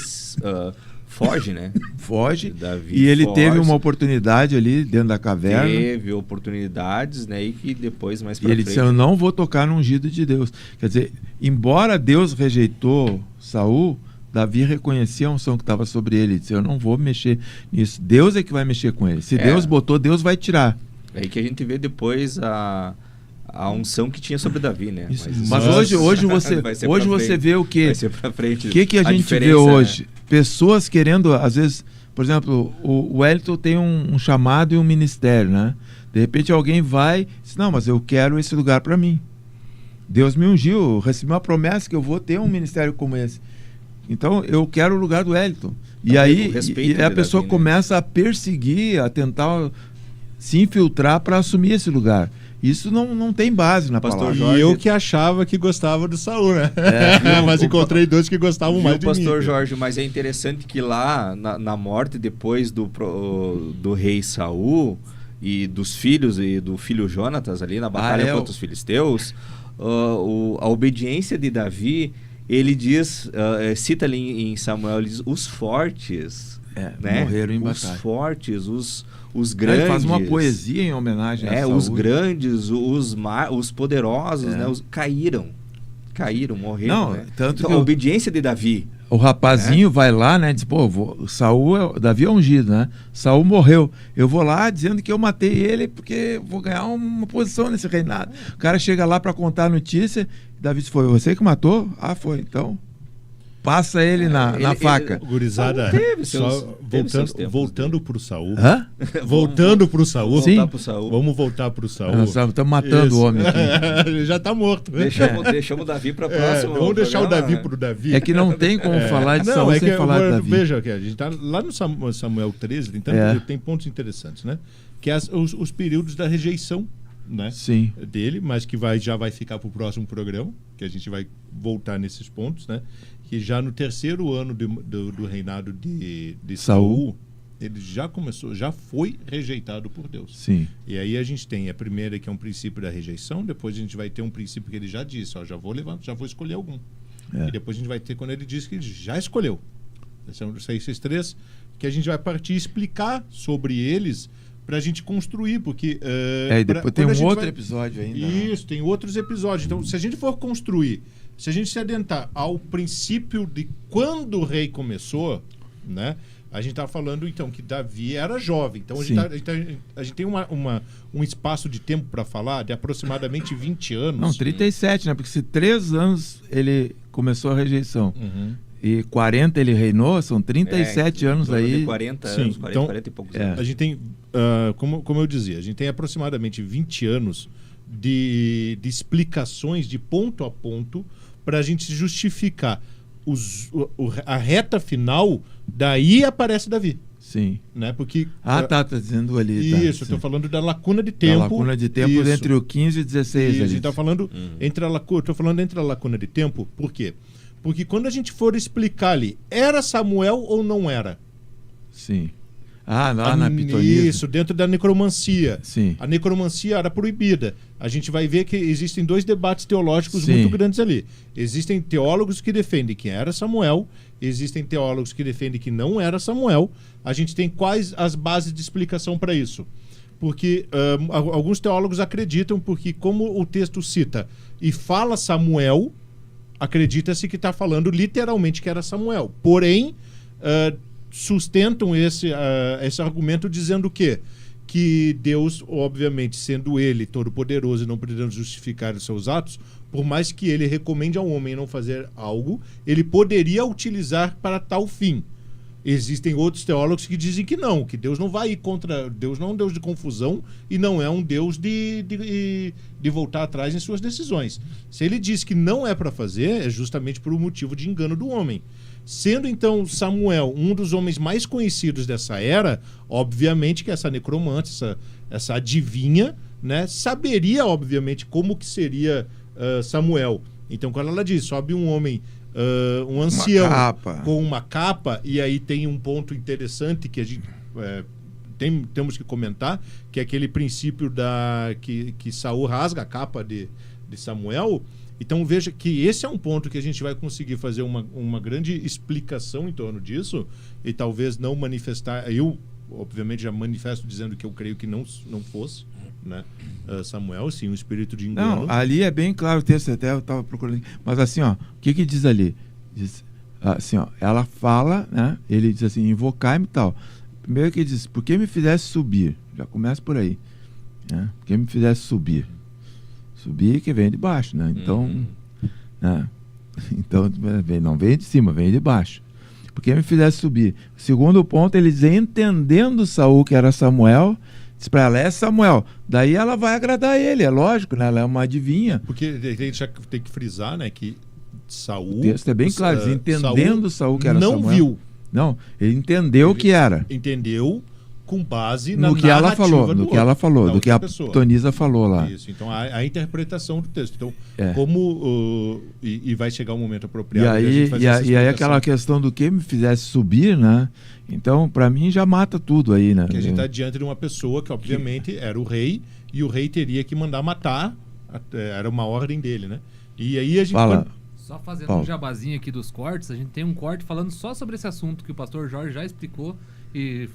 foge, né? Foge, Davi e ele foge, teve uma oportunidade ali dentro da caverna. Teve oportunidades, né? E que depois, mais E pra ele frente... disse, eu não vou tocar no ungido de Deus. Quer dizer, embora Deus rejeitou Saul, Davi reconhecia a unção que estava sobre ele. Ele disse, eu não vou mexer nisso. Deus é que vai mexer com ele. Se Deus botou, Deus vai tirar. É aí que a gente vê depois a unção que tinha sobre Davi, né? Isso. Mas Mas hoje você, vai ser hoje pra você frente. vê o quê? Vai ser pra frente. O que a gente vê diferença, hoje? né? Pessoas querendo, às vezes, por exemplo, o Wellington tem um chamado e um ministério, né? De repente alguém vai e diz, não, mas eu quero esse lugar para mim. Deus me ungiu, eu recebi uma promessa que eu vou ter um ministério como esse. Então, eu quero o lugar do Wellington. E aí a pessoa Davi, né? começa a perseguir, a tentar se infiltrar para assumir esse lugar. Isso não tem base na Pastor palavra. Jorge- E eu que achava que gostava do Saul, né? Mas encontrei dois que gostavam mais de mim. Pastor cara. Jorge, mas é interessante que lá na morte depois do rei Saul e dos filhos e do filho Jonatas ali na batalha contra os filisteus, a obediência de Davi, ele diz, cita ali em Samuel, ele diz, os fortes, né? Morreram em os batalha. fortes, os grandes. Ele faz uma poesia em homenagem a Saul. Os grandes, os poderosos, né? Caíram, morreram. Não, né? tanto Então, que a obediência de Davi. O rapazinho vai lá, né? Diz, pô, Davi é ungido, né? Saul morreu. Eu vou lá dizendo que eu matei ele porque vou ganhar uma posição nesse reinado. O cara chega lá para contar a notícia. Davi disse, foi você que matou? Ah, foi. Então, passa ele na faca. Gurizada, Saul teve seus- só teve seus tempos, voltando pro Saul. Hã? Voltando pro Saul. Sim. Voltar pro Saul. Vamos voltar pro Saul. Nós estamos matando Isso. o homem aqui. Ele já tá morto. Deixamos o Davi para próximo. Vamos deixar o programa, Davi né? pro Davi. É que não tem como falar de Não, Saul é sem que falar de Davi. Veja que a gente tá lá no Samuel 13, tem pontos interessantes, né? Que é os períodos da rejeição, né? Sim. Dele, mas que já vai ficar pro próximo programa, que a gente vai voltar nesses pontos, né? Que já no terceiro ano do reinado de Saul, ele já foi rejeitado por Deus. Sim. E aí a gente tem a primeira, que é um princípio da rejeição, depois a gente vai ter um princípio que ele já disse, ó, já vou escolher algum. E depois a gente vai ter quando ele diz que ele já escolheu. São esses três que a gente vai partir e explicar sobre eles para a gente construir, porque... E depois tem um outro episódio ainda. Isso, tem outros episódios. Então, se a gente for construir, se a gente se adentar ao princípio de quando o rei começou, né? A gente está falando, então, que Davi era jovem. Então, a gente tem um espaço de tempo para falar de aproximadamente 20 anos. Não, 37, né? Porque se 3 anos ele começou a rejeição e 40 ele reinou, são 37 anos aí. 40 Sim, anos, 40, então, 40 e poucos é. anos. A gente tem, como eu dizia, a gente tem aproximadamente 20 anos de explicações de ponto a ponto para a gente justificar a reta final. Daí aparece Davi, Sim. né? Porque Tá dizendo ali. Tá, isso, eu estou falando da lacuna de tempo. Da lacuna de tempo isso. entre o 15 e 16 Isso, a ali. gente está falando entre a lacuna. Estou falando entre a lacuna de tempo, por quê? Porque quando a gente for explicar ali, era Samuel ou não era? Sim. Lá na pitonisa. Isso, dentro da necromancia. Sim. A necromancia era proibida. A gente vai ver que existem 2 debates teológicos Sim. muito grandes ali. Existem teólogos que defendem que era Samuel, existem teólogos que defendem que não era Samuel. A gente tem quais as bases de explicação para isso? Porque alguns teólogos acreditam, porque como o texto cita e fala Samuel, acredita-se que está falando literalmente que era Samuel. Porém, sustentam esse argumento dizendo que Deus, obviamente, sendo ele todo-poderoso e não podendo justificar os seus atos, por mais que ele recomende ao homem não fazer algo, ele poderia utilizar para tal fim. Existem outros teólogos que dizem que não, que Deus não vai ir contra... Deus não é um Deus de confusão e não é um Deus de voltar atrás em suas decisões. Se ele diz que não é para fazer, é justamente por um motivo de engano do homem. Sendo, então, Samuel um dos homens mais conhecidos dessa era, obviamente que essa necromante, essa adivinha, né, saberia, obviamente, como que seria Samuel. Então, quando ela diz, sobe um homem, um ancião com uma capa, e aí tem um ponto interessante que a gente temos que comentar, que é aquele princípio que Saul rasga a capa de Samuel. Então veja que esse é um ponto que a gente vai conseguir fazer uma grande explicação em torno disso, e talvez não manifestar. Eu, obviamente, já manifesto dizendo que eu creio que não fosse, né, Samuel, sim, um espírito de engano. Não, ali é bem claro o texto, até eu estava procurando. Mas assim, ó, o que diz ali? Diz assim, ó, ela fala, né? Ele diz assim, invocai-me e tal. Primeiro que ele diz, por que me fizesse subir? Já começa por aí, né? Por que me fizesse subir? Subir que vem de baixo, né? Então, né? Então não vem de cima, vem de baixo. Porque me fizesse subir. Segundo ponto, ele diz, entendendo Saul que era Samuel, diz para ela, é Samuel. Daí ela vai agradar ele, é lógico, né? Ela é uma adivinha. Porque a gente já tem que frisar, né, que Saul... O texto é bem claro, diz, entendendo Saul que era não Samuel. Viu. Não, ele entendeu o que era. Entendeu com base na No que ela falou, narrativa no que ela falou, do que a pessoa. Tonisa falou lá. Isso, então a interpretação do texto. Então, É. como e vai chegar o momento E apropriado de a aí, gente fazer essa e aí explicação. aquela questão do que me fizesse subir, né? Então, para mim, já mata tudo aí, né? Que a gente está diante de uma pessoa que, obviamente, era o rei, e o rei teria que mandar matar, era uma ordem dele, né? E aí a gente... Fala. Só fazendo Paulo. um jabazinho aqui dos cortes, a gente tem um corte falando só sobre esse assunto que o pastor Jorge já explicou e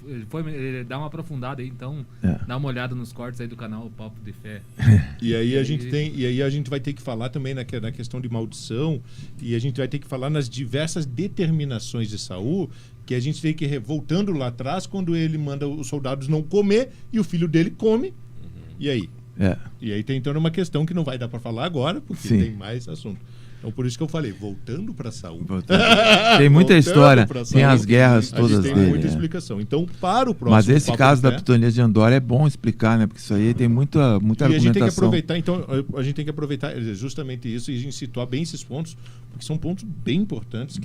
ele dá uma aprofundada aí, então dá uma olhada nos cortes aí do canal Papo de Fé. E aí a gente vai ter que falar também na questão de maldição, e a gente vai ter que falar nas diversas determinações de Saul, que a gente tem que voltando lá atrás, quando ele manda os soldados não comer e o filho dele come. E aí? E aí tem então uma questão que não vai dar para falar agora, porque Sim. tem mais assunto. Então por isso que eu falei, voltando para Saul. Tem muita história, pra tem Saul, as guerras a todas gente tem dele. muita né? explicação. Então, para o próximo Mas esse Papo caso de da Fé, Pitonisa de Andorra é bom explicar, né? Porque isso aí tem muita e a gente tem que argumentação. aproveitar, então, a gente tem que aproveitar justamente isso e a gente situar bem esses pontos, porque são pontos bem importantes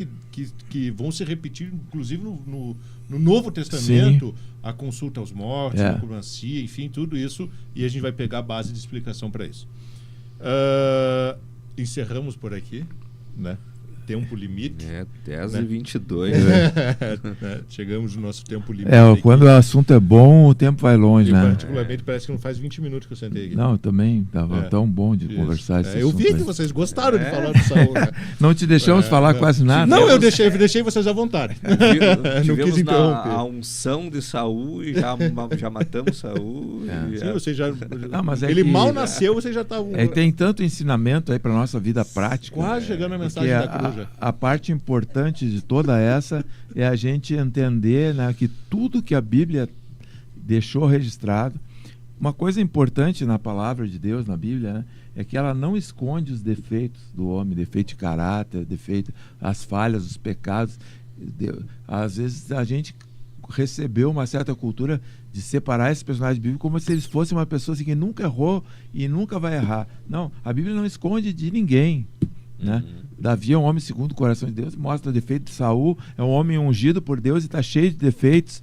que vão se repetir, inclusive no Novo Testamento, a consulta aos mortos, a necromancia, enfim, tudo isso, e a gente vai pegar a base de explicação para isso. Encerramos por aqui, né? Tempo limite. 10h22. Chegamos no nosso tempo limite. Quando o assunto é bom, o tempo vai longe, E né? particularmente parece que não faz 20 minutos que eu sentei aqui. Não, também estava tão bom de conversar esse eu vi assunto que aí. vocês gostaram de falar do Saul, né? Não te deixamos falar quase nada. Não, eu deixei vocês à vontade. Não quis Tivemos interromper. a unção de Saul e já matamos Saul. Sim, vocês já... mas é ele que- mal nasceu, vocês já estavam... Tem tanto ensinamento aí para nossa vida prática. Quase chegando a mensagem Porque da cruz. a parte importante de toda essa é a gente entender, né, que tudo que a Bíblia deixou registrado, uma coisa importante na palavra de Deus, na Bíblia, né, é que ela não esconde os defeitos do homem, defeito de caráter, as falhas, os pecados. Às vezes a gente recebeu uma certa cultura de separar esses personagens bíblicos como se eles fossem uma pessoa assim, que nunca errou e nunca vai errar. Não, a Bíblia não esconde de ninguém, né? Davi é um homem segundo o coração de Deus, mostra o defeito de Saul, é um homem ungido por Deus e está cheio de defeitos.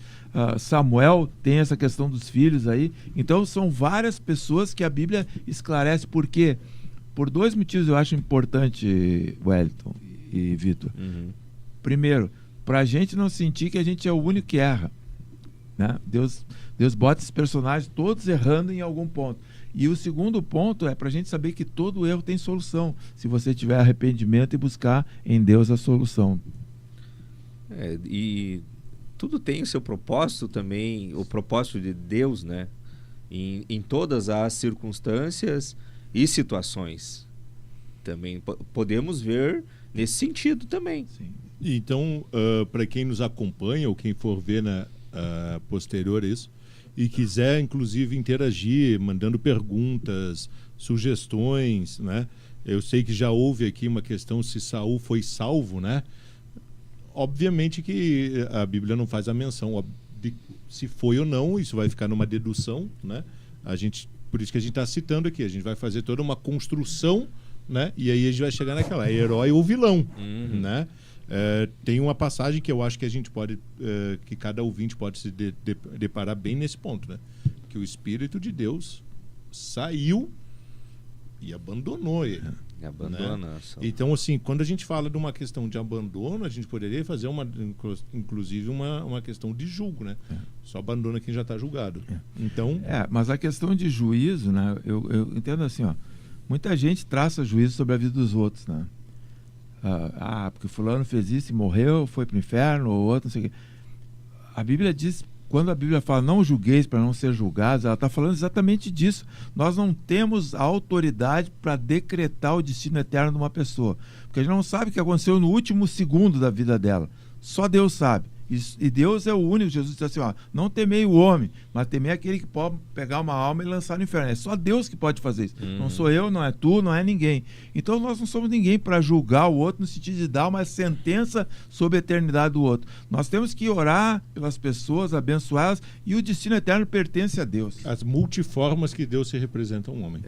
Samuel tem essa questão dos filhos aí. Então são várias pessoas que a Bíblia esclarece. Por quê? Por dois motivos eu acho importante, Wellington e Vitor. Primeiro, para a gente não sentir que a gente é o único que erra, né? Deus bota esses personagens todos errando em algum ponto. E o segundo ponto é para a gente saber que todo erro tem solução, se você tiver arrependimento e buscar em Deus a solução. E tudo tem o seu propósito também, o propósito de Deus, né? Em todas as circunstâncias e situações. Também podemos ver nesse sentido também. Sim. Então, para quem nos acompanha ou quem for ver na posterior isso, e quiser inclusive interagir, mandando perguntas, sugestões, né? Eu sei que já houve aqui uma questão se Saul foi salvo, né? Obviamente que a Bíblia não faz a menção de se foi ou não, isso vai ficar numa dedução, né? Por isso que a gente está citando aqui, a gente vai fazer toda uma construção, né? E aí a gente vai chegar naquela, herói ou vilão, né? Tem uma passagem que eu acho que a gente pode, que cada ouvinte pode se deparar bem nesse ponto, né? Que o Espírito de Deus saiu e abandonou ele. Abandona. Então, assim, quando a gente fala de uma questão de abandono, a gente poderia fazer inclusive uma questão de julgo, né? Só abandona quem já está julgado. Então... mas a questão de juízo, né? Eu entendo assim, ó, muita gente traça juízo sobre a vida dos outros, né? Porque fulano fez isso e morreu, foi para o inferno, ou outro, não sei o quê. A Bíblia diz, quando a Bíblia fala não julgueis para não ser julgados, ela está falando exatamente disso. Nós não temos a autoridade para decretar o destino eterno de uma pessoa, porque a gente não sabe o que aconteceu no último segundo da vida dela. Só Deus sabe. E Deus é o único. Jesus disse assim, ó, não temei o homem, mas temei aquele que pode pegar uma alma e lançar no inferno. É só Deus que pode fazer isso. Não sou eu, não é tu, não é ninguém. Então nós não somos ninguém para julgar o outro no sentido de dar uma sentença sobre a eternidade do outro. Nós temos que orar pelas pessoas, abençoá-las, e o destino eterno pertence a Deus. As multiformas que Deus se representa a um homem.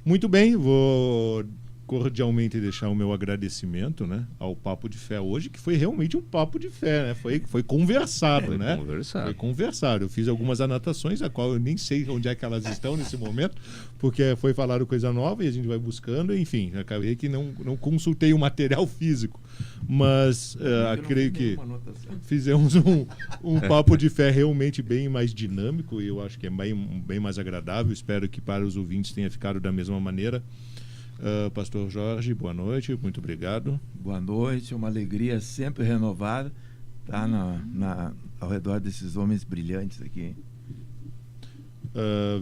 Muito bem, vou cordialmente deixar o meu agradecimento, né, ao Papo de Fé hoje, que foi realmente um papo de fé, né? Foi conversado, né? Foi conversado. Eu fiz algumas anotações, a qual eu nem sei onde é que elas estão nesse momento, porque foi falado coisa nova e a gente vai buscando, enfim, acabei que não consultei o material físico, mas creio que fizemos um Papo de Fé realmente bem mais dinâmico, e eu acho que é bem mais agradável. Espero que para os ouvintes tenha ficado da mesma maneira. Pastor Jorge, boa noite, muito obrigado. Boa noite, é uma alegria sempre renovada estar ao redor desses homens brilhantes aqui.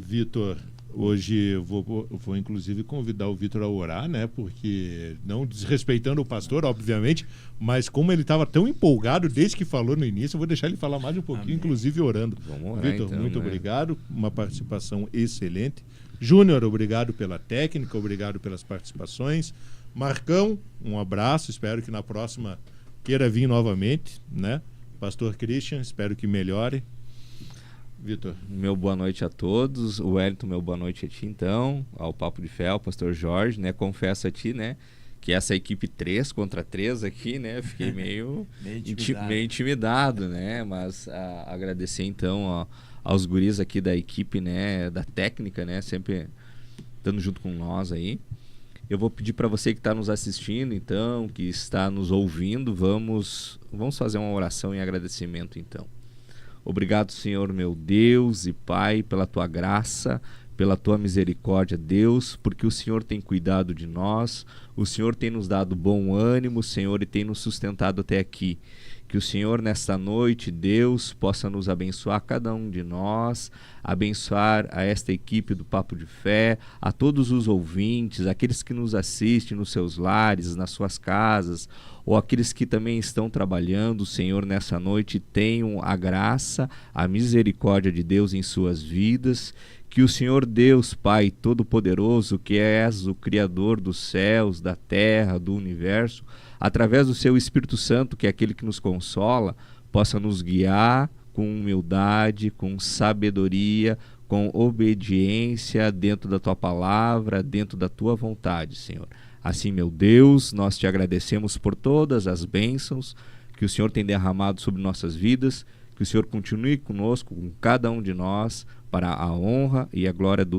Vitor, hoje eu vou inclusive convidar o Vitor a orar, né? Porque, não desrespeitando o pastor, obviamente, mas como ele estava tão empolgado desde que falou no início, eu vou deixar ele falar mais um pouquinho, Amém. Inclusive orando. Vitor, então, muito obrigado, uma participação excelente. Júnior, obrigado pela técnica, obrigado pelas participações. Marcão, um abraço, espero que na próxima queira vir novamente, né? Pastor Christian, espero que melhore. Vitor. Meu boa noite a todos. O Wellington, meu boa noite a ti, então. Ao Papo de Fé, ao Pastor Jorge, né? Confesso a ti, né? Que essa equipe 3 contra 3 aqui, né? Fiquei meio intimidado, né? Mas agradecer, então, aos guris aqui da equipe, né? Da técnica, né? Sempre estando junto com nós aí. Eu vou pedir para você que está nos assistindo, então, que está nos ouvindo, vamos fazer uma oração em agradecimento, então. Obrigado, Senhor, meu Deus e Pai, pela Tua graça, pela Tua misericórdia, Deus, porque o Senhor tem cuidado de nós, o Senhor tem nos dado bom ânimo, Senhor, e tem nos sustentado até aqui. Que o Senhor, nesta noite, Deus, possa nos abençoar, cada um de nós, abençoar a esta equipe do Papo de Fé, a todos os ouvintes, aqueles que nos assistem nos seus lares, nas suas casas, ou aqueles que também estão trabalhando, Senhor, nessa noite, tenham a graça, a misericórdia de Deus em suas vidas. Que o Senhor Deus, Pai Todo-Poderoso, que és o Criador dos céus, da terra, do universo, através do seu Espírito Santo, que é aquele que nos consola, possa nos guiar com humildade, com sabedoria, com obediência dentro da Tua palavra, dentro da Tua vontade, Senhor. Assim, meu Deus, nós te agradecemos por todas as bênçãos que o Senhor tem derramado sobre nossas vidas, que o Senhor continue conosco, com cada um de nós, para a honra e a glória do